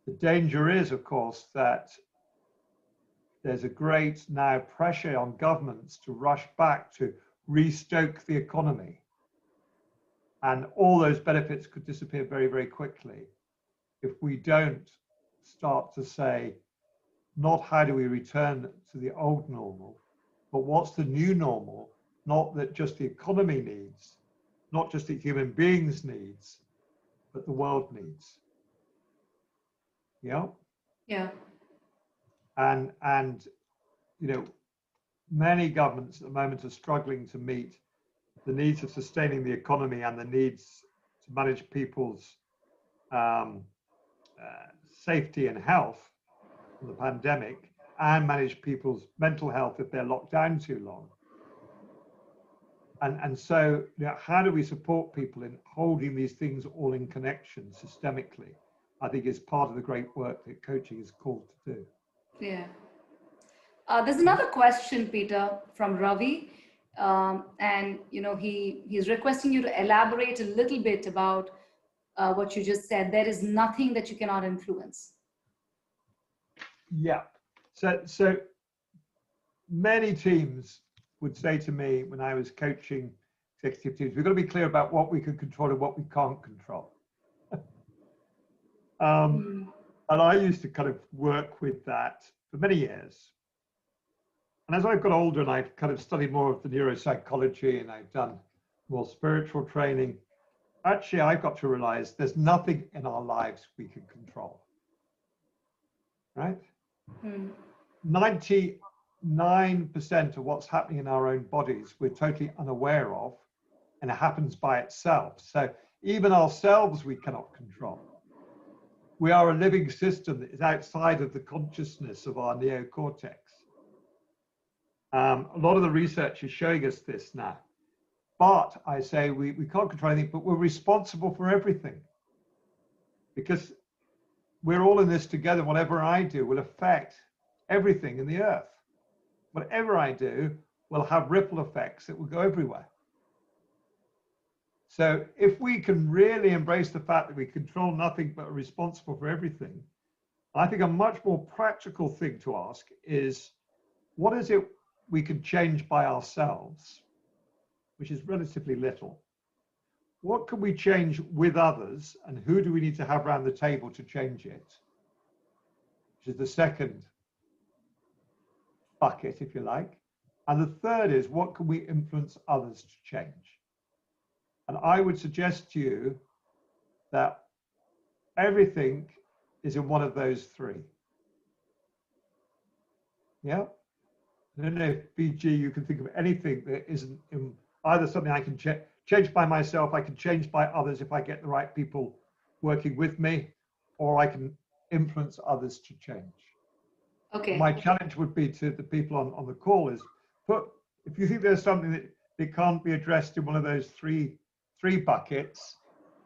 The danger is, of course, that there's a great now pressure on governments to rush back to restoke the economy. And all those benefits could disappear very, very quickly if we don't start to say, not how do we return to the old normal, but what's the new normal, not that just the economy needs, not just that human beings needs, but the world needs. Yeah. Yeah. And many governments at the moment are struggling to meet the needs of sustaining the economy and the needs to manage people's safety and health from the pandemic, and manage people's mental health if they're locked down too long. And so, how do we support people in holding these things all in connection systemically? I think is part of the great work that coaching is called to do. Yeah. There's another question, Peter, from Ravi. And he's requesting you to elaborate a little bit about what you just said. There is nothing that you cannot influence. Yeah. So many teams would say to me when I was coaching executive teams, we've got to be clear about what we can control and what we can't control. And I used to kind of work with that for many years. And as I've got older and I've kind of studied more of the neuropsychology and I've done more spiritual training, actually I've got to realize there's nothing in our lives we can control, right? 99% of what's happening in our own bodies we're totally unaware of, and it happens by itself. So even ourselves we cannot control. We are a living system that is outside of the consciousness of our neocortex. A lot of the research is showing us this now. But I say we can't control anything, but we're responsible for everything. Because we're all in this together. Whatever I do will affect everything in the earth. Whatever I do will have ripple effects that will go everywhere. So if we can really embrace the fact that we control nothing but are responsible for everything, I think a much more practical thing to ask is, what is it we can change by ourselves, which is relatively little, what can we change with others, and who do we need to have around the table to change it, which is the second bucket, if you like. And the third is, what can we influence others to change? And I would suggest to you that everything is in one of those three. Yeah. I don't know if BG, you can think of anything that isn't in either something I can change by myself, I can change by others if I get the right people working with me, or I can influence others to change. Okay. My challenge would be to the people on the call is, if you think there's something that can't be addressed in one of those three buckets,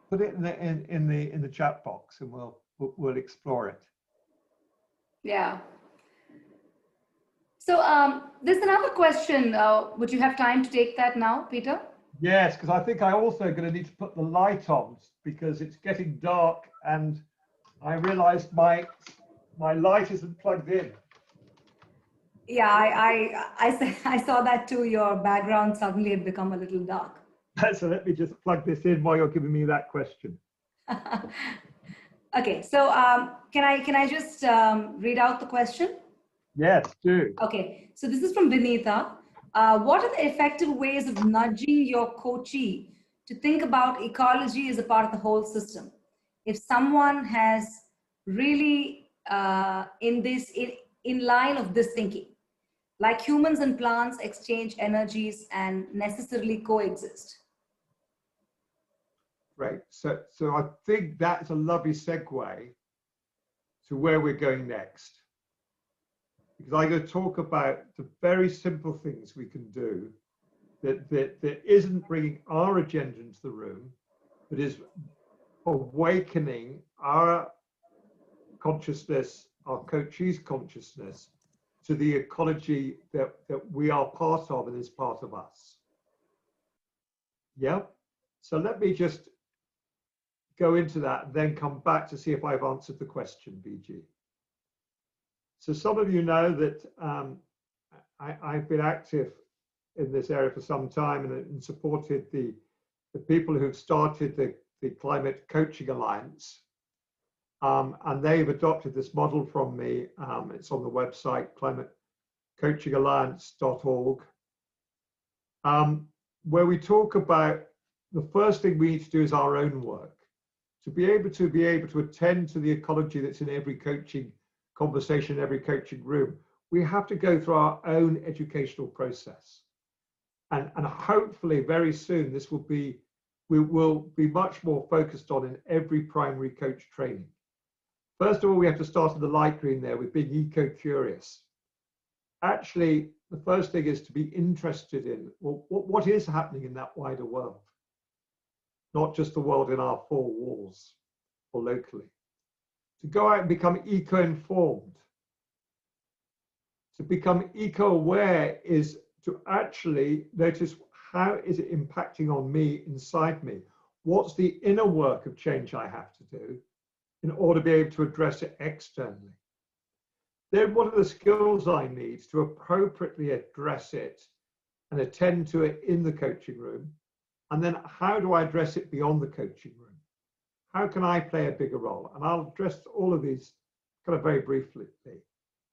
put it in the chat box, and we'll explore it. Yeah. So there's another question. Would you have time to take that now, Peter? Yes, because I think I also going to need to put the light on because it's getting dark, and I realized my light isn't plugged in. Yeah, I saw that too. Your background suddenly had become a little dark. So let me just plug this in while you're giving me that question. Okay, so can I just read out the question? Yes, do. Okay, so this is from Vinitha. What are the effective ways of nudging your coachee to think about ecology as a part of the whole system? If someone has really in line of this thinking, like humans and plants exchange energies and necessarily coexist. Right. So I think that's a lovely segue to where we're going next. Because I'm going to talk about the very simple things we can do that isn't bringing our agenda into the room, but is awakening our consciousness, our coachee's consciousness, to the ecology that we are part of and is part of us. Yeah. So let me just go into that and then come back to see if I've answered the question, BG. So some of you know that I've been active in this area for some time and supported the people who've started the Climate Coaching Alliance. And they've adopted this model from me. It's on the website, climatecoachingalliance.org, where we talk about the first thing we need to do is our own work. To be able to attend to the ecology that's in every coaching conversation, every coaching room, we have to go through our own educational process. And hopefully very soon we will be much more focused on in every primary coach training. First of all, we have to start in the light green there with being eco-curious. Actually, the first thing is to be interested in, well, what is happening in that wider world? Not just the world in our four walls or locally. To go out and become eco-informed. To become eco-aware is to actually notice how is it impacting on me, inside me? What's the inner work of change I have to do in order to be able to address it externally? Then what are the skills I need to appropriately address it and attend to it in the coaching room? And then how do I address it beyond the coaching room? How can I play a bigger role? And I'll address all of these kind of very briefly.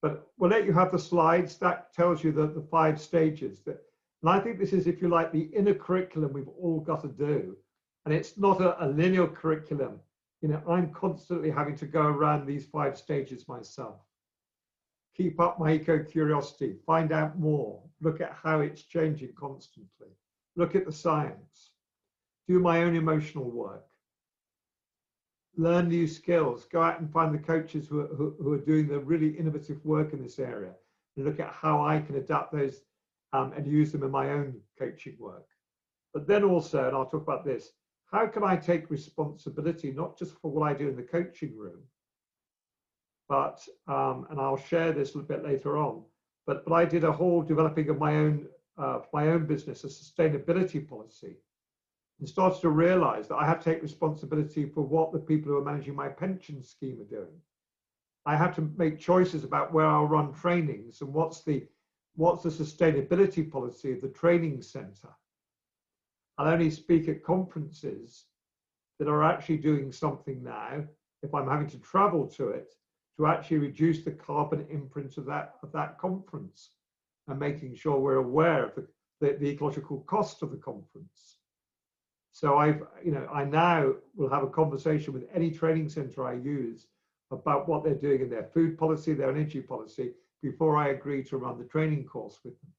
But we'll let you have the slides. That tells you the 5 stages. And I think this is, if you like, the inner curriculum we've all got to do. And it's not a linear curriculum. You know, I'm constantly having to go around these 5 stages myself. Keep up my eco-curiosity, find out more, look at how it's changing constantly, look at the science, do my own emotional work, learn new skills, go out and find the coaches who are doing the really innovative work in this area, and look at how I can adapt those and use them in my own coaching work. But then also, and I'll talk about this, how can I take responsibility, not just for what I do in the coaching room, but, and I'll share this a little bit later on, but I did a whole developing of my own business, a sustainability policy, and started to realize that I have to take responsibility for what the people who are managing my pension scheme are doing. I have to make choices about where I'll run trainings and what's the what's the sustainability policy of the training center. I'll only speak at conferences that are actually doing something now, if I'm having to travel to it, to actually reduce the carbon imprint of that conference, and making sure we're aware of the ecological cost of the conference. So I now will have a conversation with any training center I use about what they're doing in their food policy, their energy policy, before I agree to run the training course with them.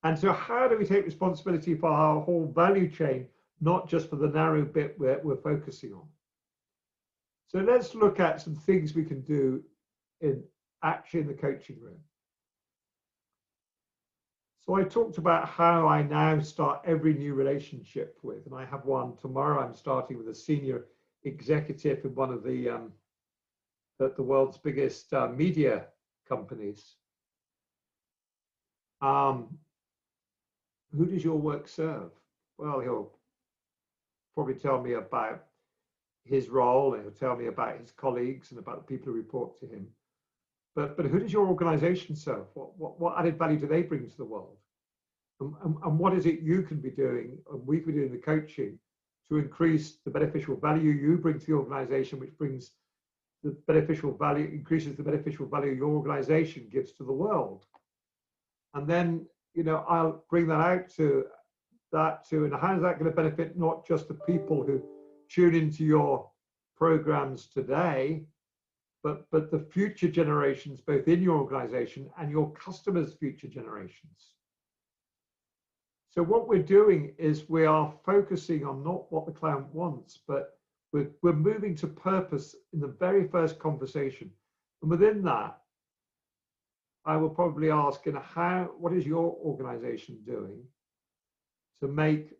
And so how do we take responsibility for our whole value chain, not just for the narrow bit we're focusing on? So let's look at some things we can do actually in the coaching room. So I talked about how I now start every new relationship with, and I have one tomorrow. I'm starting with a senior executive in one of the world's biggest media companies. Who does your work serve? Well, he'll probably tell me about his role, and he'll tell me about his colleagues and about the people who report to him. But who does your organization serve? What added value do they bring to the world? And what is it you can be doing, and we can be doing the coaching to increase the beneficial value you bring to the organization, which brings the beneficial value, increases the beneficial value your organization gives to the world. And then, I'll bring that out to and how is that going to benefit not just the people who tune into your programs today, but the future generations, both in your organization and your customers' future generations. So what we're doing is we are focusing on not what the client wants, but we're moving to purpose in the very first conversation. And within that, I will probably ask, what is your organization doing to make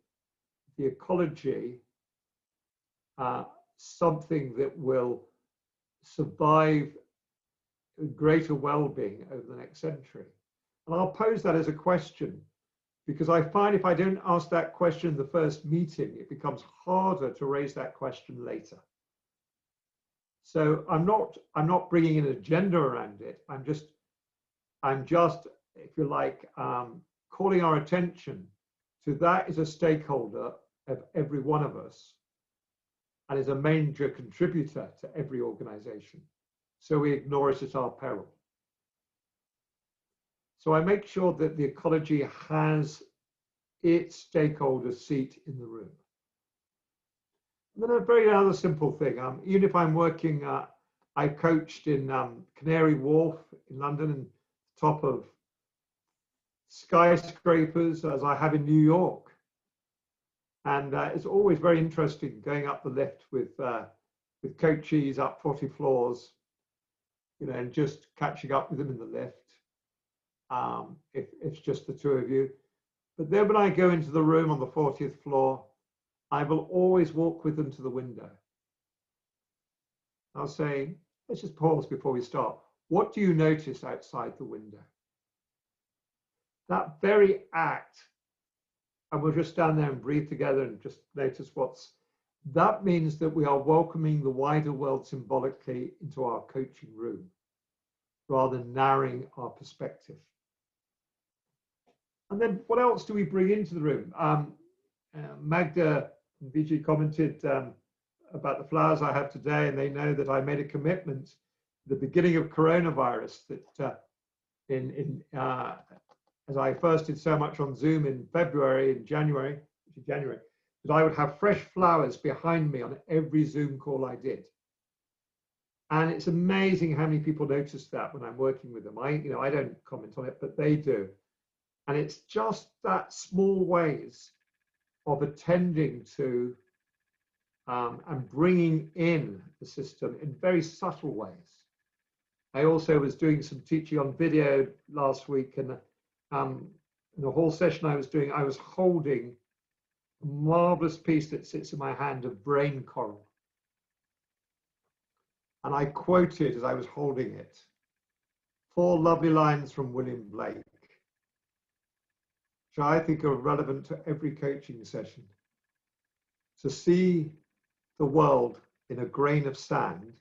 the ecology something that will survive greater well-being over the next century? And I'll pose that as a question, because I find if I don't ask that question in the first meeting, it becomes harder to raise that question later. So I'm not bringing an agenda around it. I'm just, if you like, calling our attention to that is a stakeholder of every one of us, and is a major contributor to every organization. So we ignore it at our peril. So I make sure that the ecology has its stakeholder seat in the room. And then a very other simple thing, even if I'm working, I coached in Canary Wharf in London, and top of skyscrapers as I have in New York. And it's always very interesting going up the lift with coachees up 40 floors, and just catching up with them in the lift, if it's just the two of you. But then when I go into the room on the 40th floor, I will always walk with them to the window. I'll say, let's just pause before we start. What do you notice outside the window? That very act, and we'll just stand there and breathe together and just notice that means that we are welcoming the wider world symbolically into our coaching room, rather than narrowing our perspective. And then what else do we bring into the room? Magda and Vijay commented about the flowers I have today, and they know that I made a commitment at the beginning of coronavirus that as I first did so much on Zoom in January, that I would have fresh flowers behind me on every Zoom call I did. And it's amazing how many people notice that when I'm working with them. I don't comment on it, but they do. And it's just that small ways of attending to and bringing in the system in very subtle ways. I also was doing some teaching on video last week, and in the whole session I was holding a marvelous piece that sits in my hand of brain coral. And I quoted as I was holding it 4 lovely lines from William Blake, which I think are relevant to every coaching session. To see the world in a grain of sand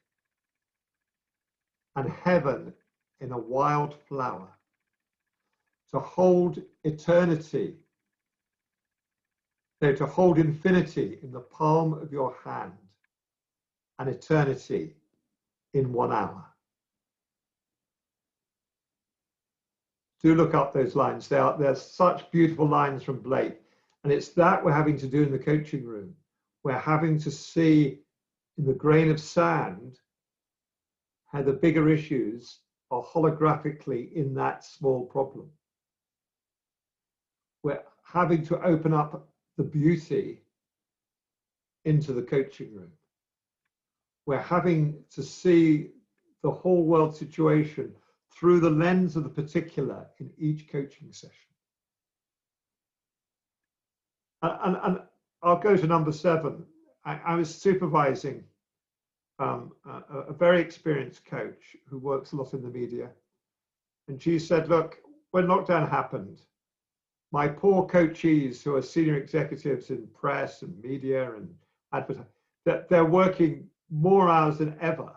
and heaven in a wild flower to hold eternity, so to hold infinity in the palm of your hand and eternity in 1 hour. Do look up those lines. They're such beautiful lines from Blake. And it's that we're having to do in the coaching room. We're having to see in the grain of sand how the bigger issues are holographically in that small problem. We're having to open up the beauty into the coaching room. We're having to see the whole world situation through the lens of the particular in each coaching session. And I'll go to number 7. I was supervising a very experienced coach who works a lot in the media. And she said, look, when lockdown happened, my poor coachees who are senior executives in press and media and advertising, that they're working more hours than ever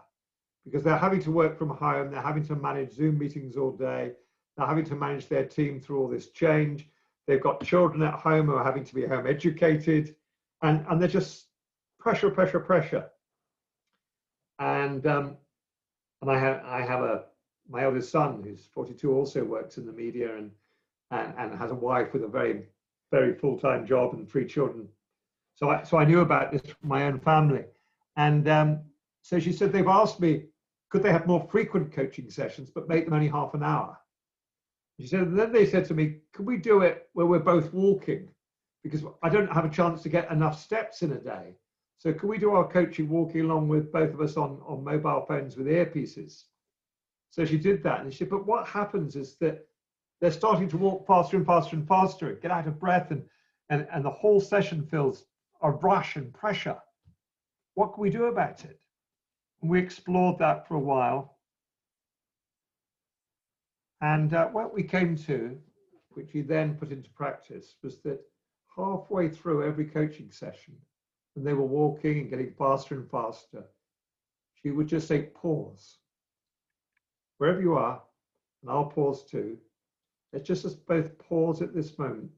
because they're having to work from home, they're having to manage Zoom meetings all day, they're having to manage their team through all this change. They've got children at home who are having to be home educated, and they're just pressure. And I have my eldest son who's 42 also works in the media and has a wife with a very, very full-time job and 3 children. So I knew about this from my own family. And so she said, they've asked me, could they have more frequent coaching sessions, but make them only half an hour? She said, and then they said to me, could we do it where we're both walking? Because I don't have a chance to get enough steps in a day. So could we do our coaching walking along with both of us on mobile phones with earpieces? So she did that. And she said, but what happens is that they're starting to walk faster and faster and faster, and get out of breath, and the whole session feels a rush and pressure. What can we do about it? And we explored that for a while. And what we came to, which we then put into practice, was that halfway through every coaching session, when they were walking and getting faster and faster, she would just say, pause. Wherever you are, and I'll pause too. Let's just both pause at this moment.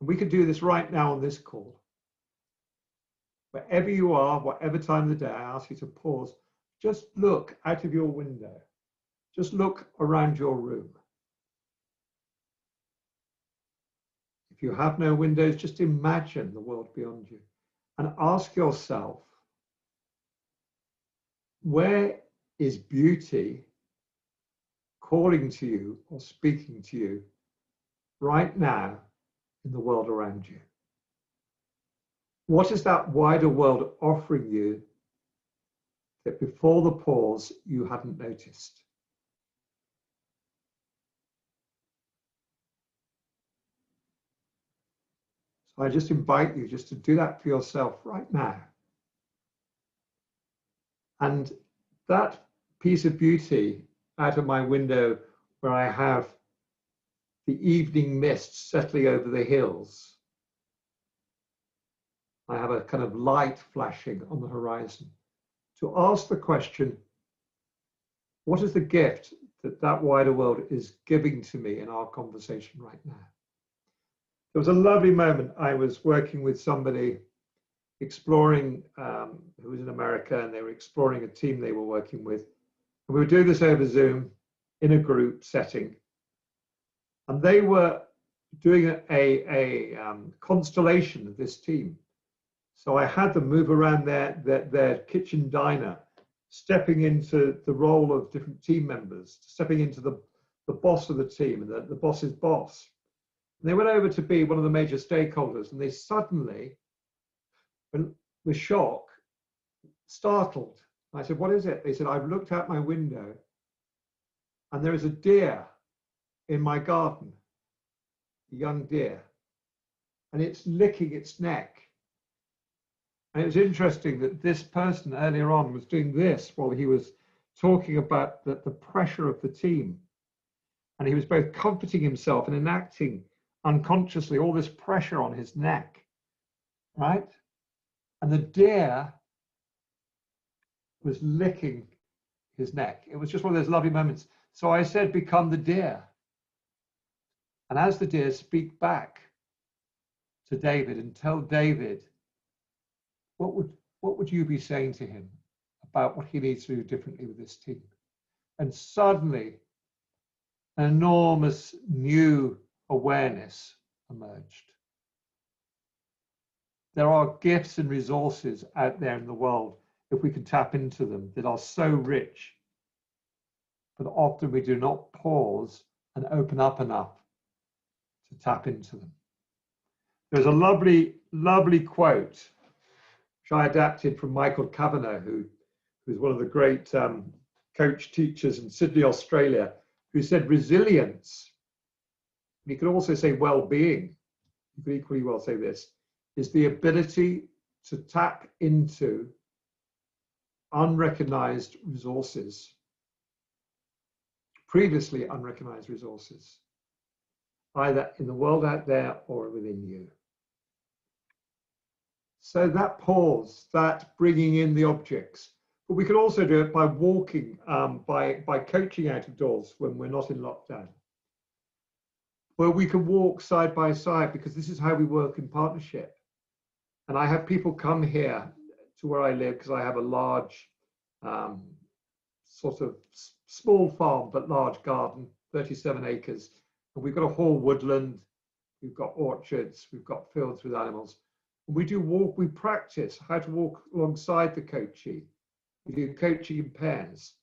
And we can do this right now on this call. Wherever you are, whatever time of the day, I ask you to pause. Just look out of your window. Just look around your room. If you have no windows, just imagine the world beyond you and ask yourself, where is beauty calling to you or speaking to you right now in the world around you? What is that wider world offering you that before the pause you hadn't noticed? So I just invite you just to do that for yourself right now. And that piece of beauty out of my window where I have the evening mist settling over the hills, I have a kind of light flashing on the horizon, to ask the question, what is the gift that that wider world is giving to me in our conversation right now? There was a lovely moment. I was working with somebody exploring, who was in America, and they were exploring a team they were working with. And we were doing this over Zoom in a group setting. And they were doing a constellation of this team. So I had them move around their kitchen diner, stepping into the role of different team members, stepping into the boss of the team and the boss's boss. And they went over to be one of the major stakeholders, and they suddenly, with shock, startled. I said, what is it? They said, I've looked out my window and there is a deer in my garden, a young deer, and it's licking its neck. And it was interesting that this person earlier on was doing this while he was talking about the pressure of the team. And he was both comforting himself and enacting unconsciously all this pressure on his neck, right? And the deer was licking his neck. It was just one of those lovely moments. So I said, become the deer. And as the deer, speak back to David and tell David, what would you be saying to him about what he needs to do differently with this team? And suddenly, an enormous new awareness emerged. There are gifts and resources out there in the world, if we can tap into them, that are so rich, but often we do not pause and open up enough to tap into them. There's a lovely, lovely quote, which I adapted from Michael Kavanagh, who's one of the great coach teachers in Sydney, Australia, who said resilience, and you could also say well-being, you could equally well say this, is the ability to tap into unrecognized resources, previously unrecognized resources, either in the world out there or within you. So that pause, that bringing in the objects, but we can also do it by walking, by coaching out of doors when we're not in lockdown, where we can walk side by side, because this is how we work in partnership. And I have people come here to where I live because I have a large, sort of small farm, but large garden, 37 acres. And we've got a whole woodland, we've got orchards, we've got fields with animals. And we practice how to walk alongside the coachee. We do coaching in pairs.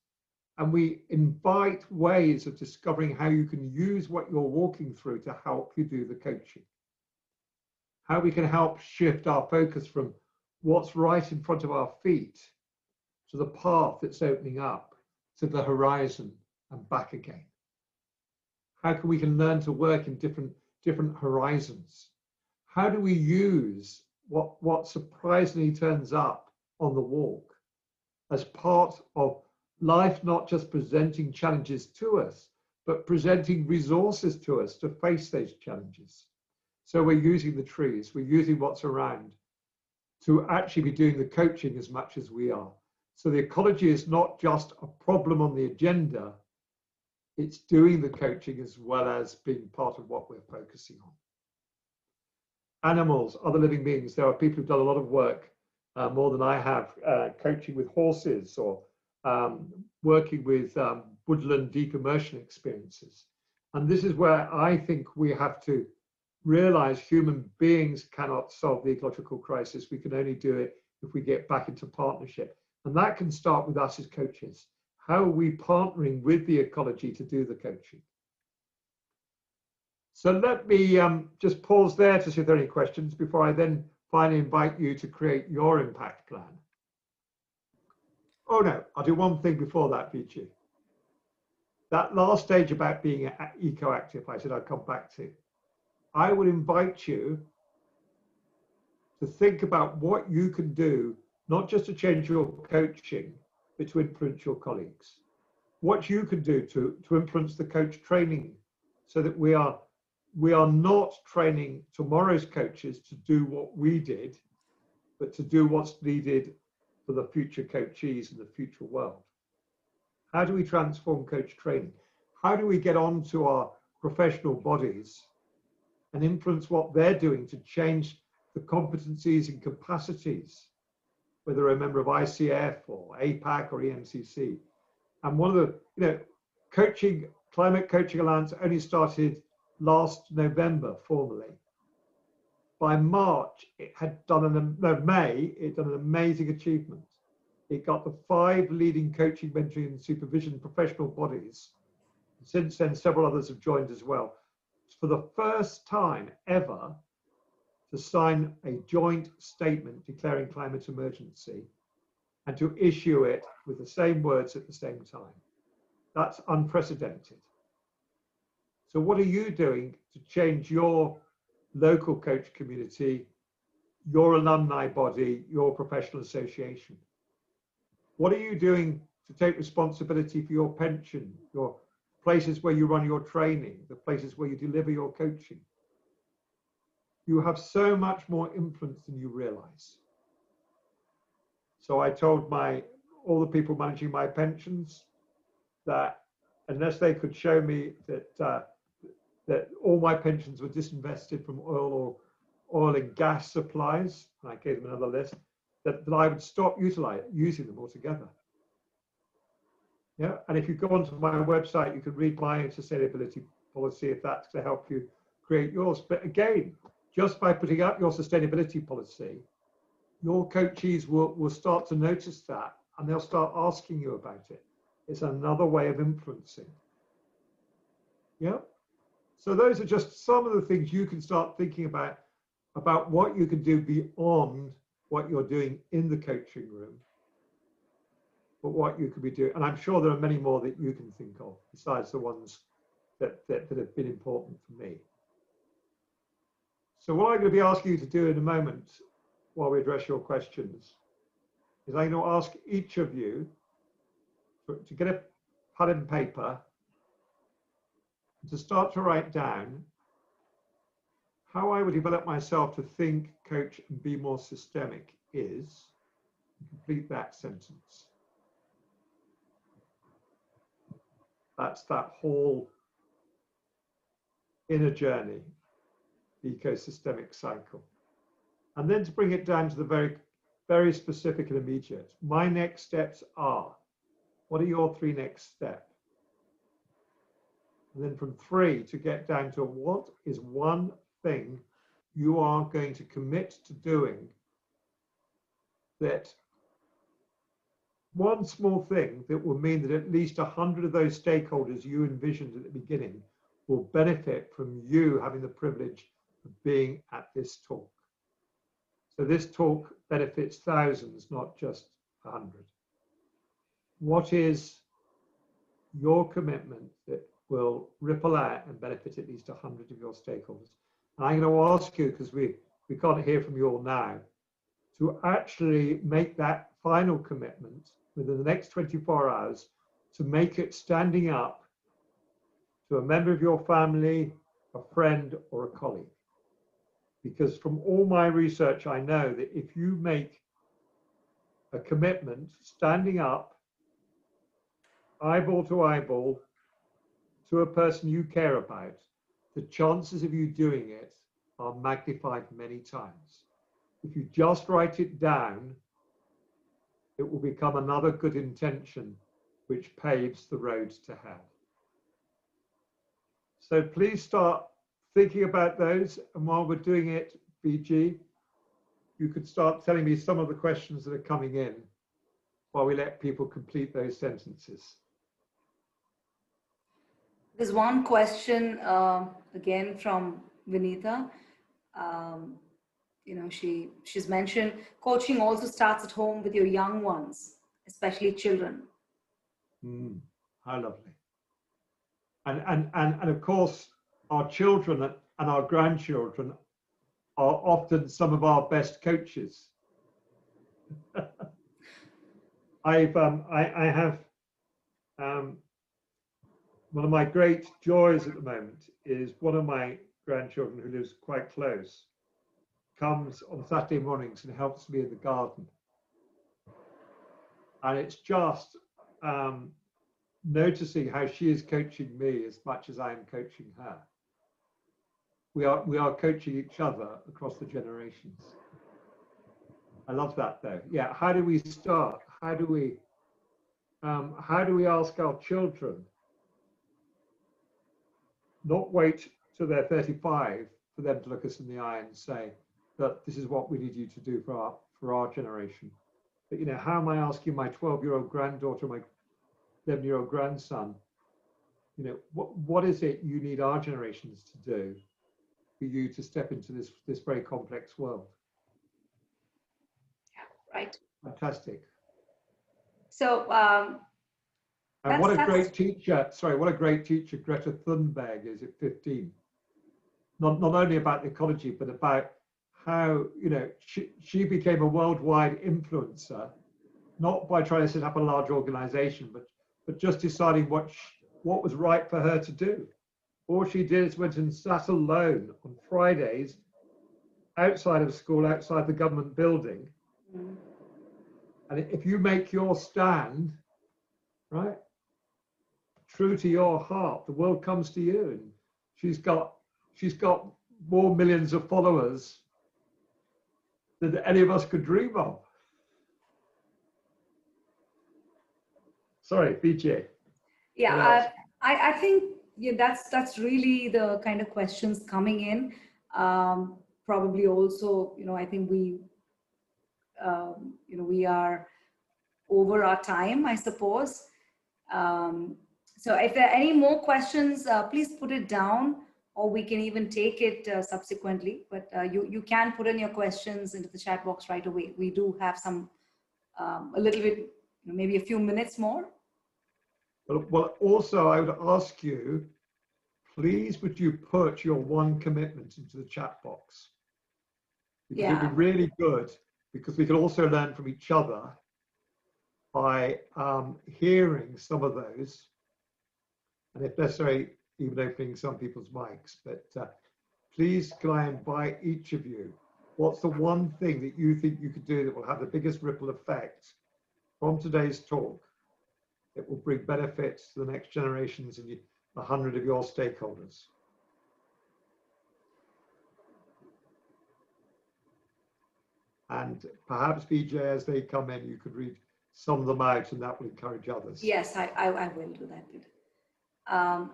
And we invite ways of discovering how you can use what you're walking through to help you do the coaching. How we can help shift our focus from what's right in front of our feet to the path that's opening up to the horizon and back again. How can we learn to work in different horizons? How do we use what surprisingly turns up on the walk as part of life, not just presenting challenges to us, but presenting resources to us to face those challenges? So we're using the trees, we're using what's around to actually be doing the coaching as much as we are. So the ecology is not just a problem on the agenda, it's doing the coaching as well as being part of what we're focusing on. Animals, other living beings, there are people who've done a lot of work, more than I have, coaching with horses or working with woodland deep immersion experiences. And this is where I think we have to realize human beings cannot solve the ecological crisis. We can only do it if we get back into partnership. And that can start with us as coaches. How are we partnering with the ecology to do the coaching? So let me just pause there to see if there are any questions before I then finally invite you to create your impact plan. Oh no, I'll do one thing before that, Vici. That last stage about being eco-active, I said I'd come back to. I would invite you to think about what you can do, not just to change your coaching, but to influence your colleagues. What you can do to influence the coach training so that we are not training tomorrow's coaches to do what we did, but to do what's needed for the future coachees in the future world. How do we transform coach training? How do we get onto our professional bodies and influence what they're doing to change the competencies and capacities, whether a member of ICF or APAC or EMCC? And one of the, Climate Coaching Alliance only started last November formally. By March, it had done May, it done an amazing achievement. It got the 5 leading coaching, mentoring and supervision professional bodies. Since then, several others have joined as well. For the first time ever, to sign a joint statement declaring climate emergency and to issue it with the same words at the same time. That's unprecedented. So what are you doing to change your local coach community, your alumni body, your professional association? What are you doing to take responsibility for your pension, your places where you run your training, the places where you deliver your coaching? You have so much more influence than you realize. So I told all the people managing my pensions that unless they could show me that that all my pensions were disinvested from oil and gas supplies, and I gave them another list, that I would stop using them altogether. Yeah, and if you go onto my website, you can read my sustainability policy if that's going to help you create yours. But again, just by putting up your sustainability policy, your coachees will start to notice that, and they'll start asking you about it. It's another way of influencing. Yeah. So those are just some of the things you can start thinking about what you can do beyond what you're doing in the coaching room, but what you could be doing. And I'm sure there are many more that you can think of besides the ones that have been important for me. So what I'm going to be asking you to do in a moment while we address your questions is I'm going to ask each of you to get a pad and paper and to start to write down how I would develop myself to think, coach, and be more systemic is, complete that sentence. That's that whole inner journey, the ecosystemic cycle. And then to bring it down to the very, very specific and immediate. My next steps are, what are your 3 next steps? And then from 3 to get down to what is one thing you are going to commit to doing, that one small thing that will mean that at least 100 of those stakeholders you envisioned at the beginning will benefit from you having the privilege of being at this talk. So this talk benefits thousands, not just 100. What is your commitment that will ripple out and benefit at least 100 of your stakeholders? And I'm going to ask you, because we can't hear from you all now, to actually make that final commitment within the next 24 hours, to make it standing up to a member of your family, a friend, or a colleague. Because from all my research, I know that if you make a commitment standing up, eyeball to eyeball, to a person you care about, the chances of you doing it are magnified many times. If you just write it down, it will become another good intention which paves the road to hell. So please start thinking about those. And while we're doing it, BG, you could start telling me some of the questions that are coming in while we let people complete those sentences. There's one question again from Vinita. You know, she's mentioned coaching also starts at home with your young ones, especially children. How lovely. And of course, our children and our grandchildren are often some of our best coaches. I have one of my great joys at the moment is one of my grandchildren who lives quite close comes on Saturday mornings and helps me in the garden. And it's just noticing how she is coaching me as much as I am coaching her. We are coaching each other across the generations. I love that though. Yeah, how do we start? How do we ask our children? Not wait till they're 35 for them to look us in the eye and say that this is what we need you to do for our generation. But you know, how am I asking my 12-year-old granddaughter, my 11-year-old grandson, you know, what is it you need our generations to do for you to step into this very complex world? Yeah, right. Fantastic. So and what a great teacher, sorry, what a great teacher Greta Thunberg is at 15. Not only about ecology, but about how, you know, she became a worldwide influencer, not by trying to set up a large organization, but just deciding what was right for her to do. All she did is went and sat alone on Fridays outside of school, outside the government building. And if you make your stand, right, true to your heart, the world comes to you. And she's got more millions of followers than any of us could dream of. Sorry, BJ. Yeah, I think that's really the kind of questions coming in. Probably also, I think we are over our time, I suppose. So if there are any more questions, please put it down, or we can even take it subsequently. But you can put in your questions into the chat box right away. We do have some, a little bit, maybe a few minutes more. Well, also I would ask you, please would you put your one commitment into the chat box? Because it'd be really good, because we can also learn from each other by hearing some of those, and if necessary, even opening some people's mics. But please, can I invite each of you, what's the one thing that you think you could do that will have the biggest ripple effect from today's talk that will bring benefits to the next generations and 100 of your stakeholders? And perhaps, BJ, as they come in, you could read some of them out, and that will encourage others. Yes, I will do that. I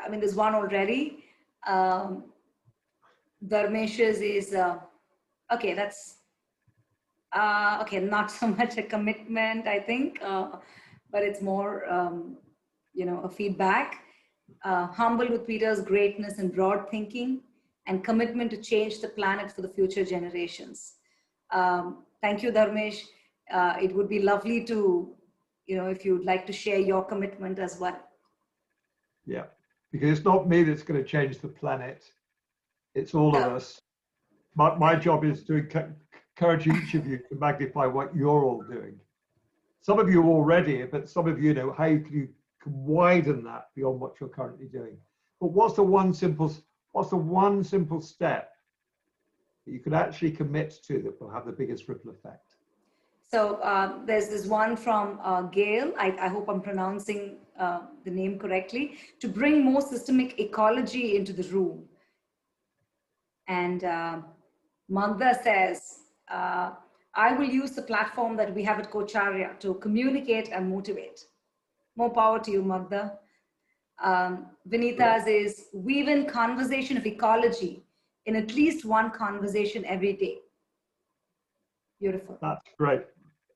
mean, there's one already. Dharmesh's is, okay, that's, okay, not so much a commitment, I think, but it's more, a feedback. Humble with Peter's greatness and broad thinking, and commitment to change the planet for the future generations. Thank you, Dharmesh. It would be lovely to, if you'd like to share your commitment as well. Yeah, because it's not me that's going to change the planet. It's all of us. My job is to encourage each of you to magnify what you're all doing. Some of you already, but some of you know how you can widen that beyond what you're currently doing. But what's the one simple step that you could actually commit to that will have the biggest ripple effect? So there's this one from Gail. I hope I'm pronouncing the name correctly. To bring more systemic ecology into the room. And Magda says, I will use the platform that we have at Kocharya to communicate and motivate. More power to you, Magda. Vinita's is weave in conversation of ecology in at least one conversation every day. Beautiful. That's great.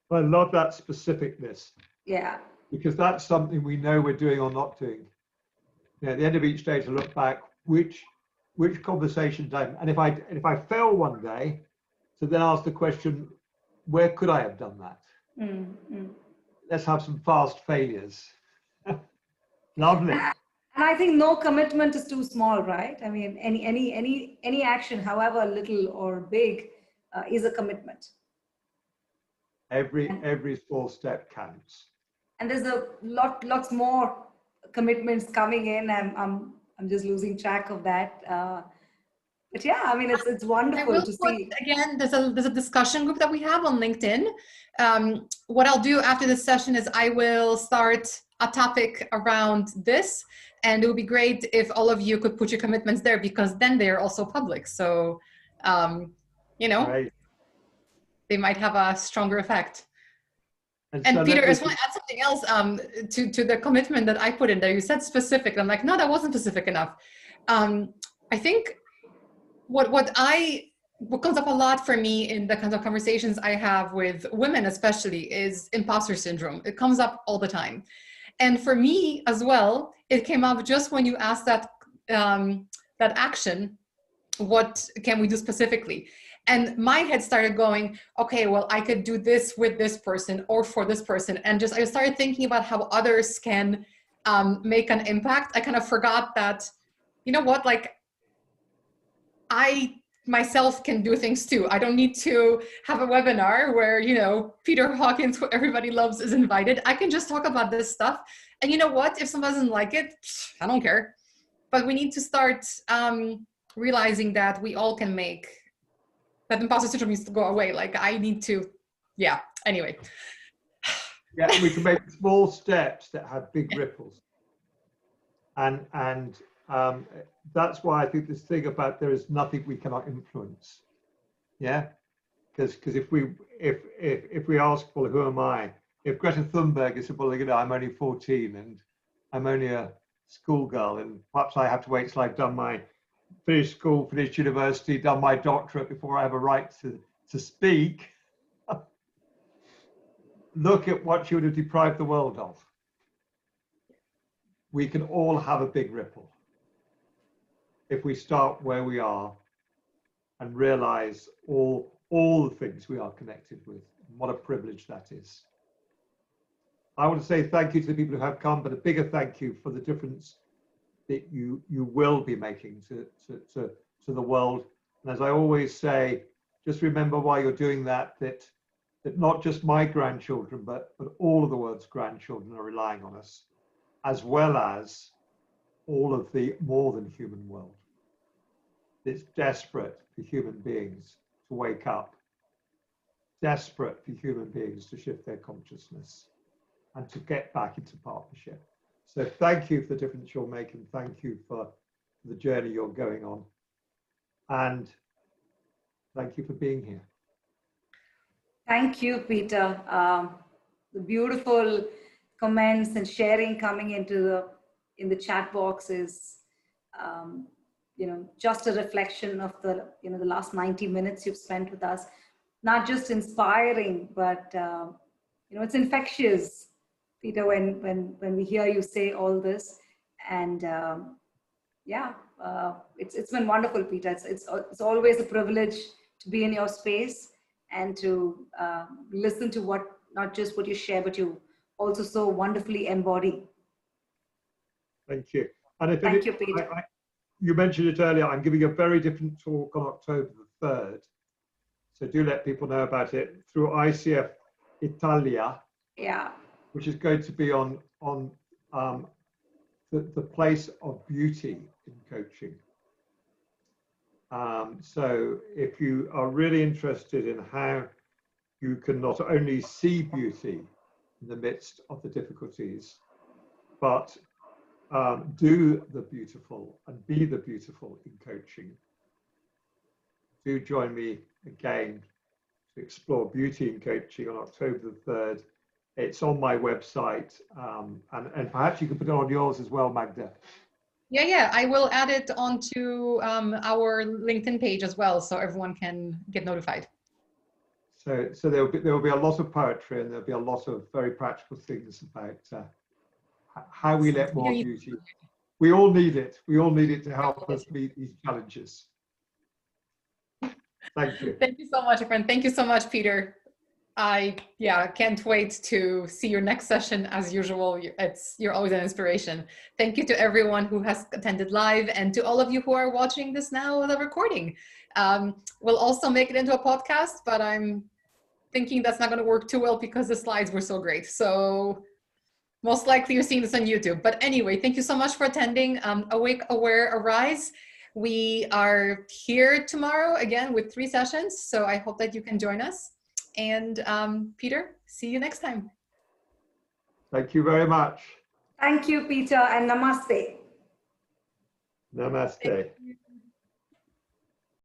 I love that specificness. Yeah. Because that's something we know we're doing or not doing. At the end of each day, to look back, which conversation time, and if I fail one day, to then ask the question, where could I have done that? Let's have some fast failures. Lovely. And I think no commitment is too small, right? I mean, any action, however little or big, is a commitment. Every small step counts. And there's lots more commitments coming in. I'm just losing track of that. But yeah, I mean, it's wonderful to see. Again, there's a discussion group that we have on LinkedIn. What I'll do after this session is I will start a topic around this, and it would be great if all of you could put your commitments there, because then they're also public. So, Right. they might have a stronger effect. And so Peter, I just want to add something else to the commitment that I put in there. You said specific. And I'm like, no, that wasn't specific enough. I think what comes up a lot for me in the kinds of conversations I have with women, especially, is imposter syndrome. It comes up all the time. And for me as well, it came up just when you asked that action, what can we do specifically? And my head started going, okay, well, I could do this with this person or for this person. And I started thinking about how others can make an impact. I kind of forgot that, you know what, like I myself can do things too. I don't need to have a webinar where, Peter Hawkins, who everybody loves, is invited. I can just talk about this stuff. And you know what, if someone doesn't like it, I don't care. But we need to start realizing that we all can make that imposter syndrome needs to go away. Like I need to, anyway. Yeah, we can make small steps that have big ripples. And that's why I think this thing about there is nothing we cannot influence. Yeah, because if we ask, well, who am I? If Greta Thunberg is, well, you know, I'm only 14 and I'm only a schoolgirl, and perhaps I have to wait till I've done my finished school, finished university, done my doctorate before I have a right to speak. Look at what she would have deprived the world of. We can all have a big ripple if we start where we are and realize all the things we are connected with. What a privilege that is. I want to say thank you to the people who have come, but a bigger thank you for the difference that you will be making to the world. And as I always say, just remember while you're doing that, that not just my grandchildren, but all of the world's grandchildren are relying on us, as well as all of the more than human world. It's desperate for human beings to wake up, desperate for human beings to shift their consciousness and to get back into partnership. So thank you for the difference you're making. Thank you for the journey you're going on. And thank you for being here. Thank you, Peter. The beautiful comments and sharing coming into in the chat box is, you know, just a reflection of the, you know, the last 90 minutes you've spent with us. Not just inspiring, but you know, it's infectious, Peter, when we hear you say all this. And yeah, it's been wonderful, Peter. It's always a privilege to be in your space and to listen to what, not just what you share, but you also so wonderfully embody. Thank you. And Thank you, Peter. You mentioned it earlier, I'm giving a very different talk on October the 3rd. So do let people know about it through ICF Italia. Yeah. Which is going to be on the place of beauty in coaching. So if you are really interested in how you can not only see beauty in the midst of the difficulties, but do the beautiful and be the beautiful in coaching, do join me again to explore beauty in coaching on October the 3rd. It's on my website, and perhaps you could put it on yours as well, Magda. Yeah, I will add it onto our LinkedIn page as well, so everyone can get notified. So there will be a lot of poetry, and there'll be a lot of very practical things about how we let more beauty. We all need it. We all need it to help us meet these challenges. Thank you. Thank you so much, friend. Thank you so much, Peter. I can't wait to see your next session. As usual, you're always an inspiration. Thank you to everyone who has attended live, and to all of you who are watching this now, the recording. We'll also make it into a podcast, but I'm thinking that's not going to work too well because the slides were so great. So most likely you're seeing this on YouTube. But anyway, thank you so much for attending. Awake, Aware, Arise. We are here tomorrow again with 3 sessions. So I hope that you can join us. And Peter, see you next time. Thank you very much. Thank you, Peter, and namaste. Namaste.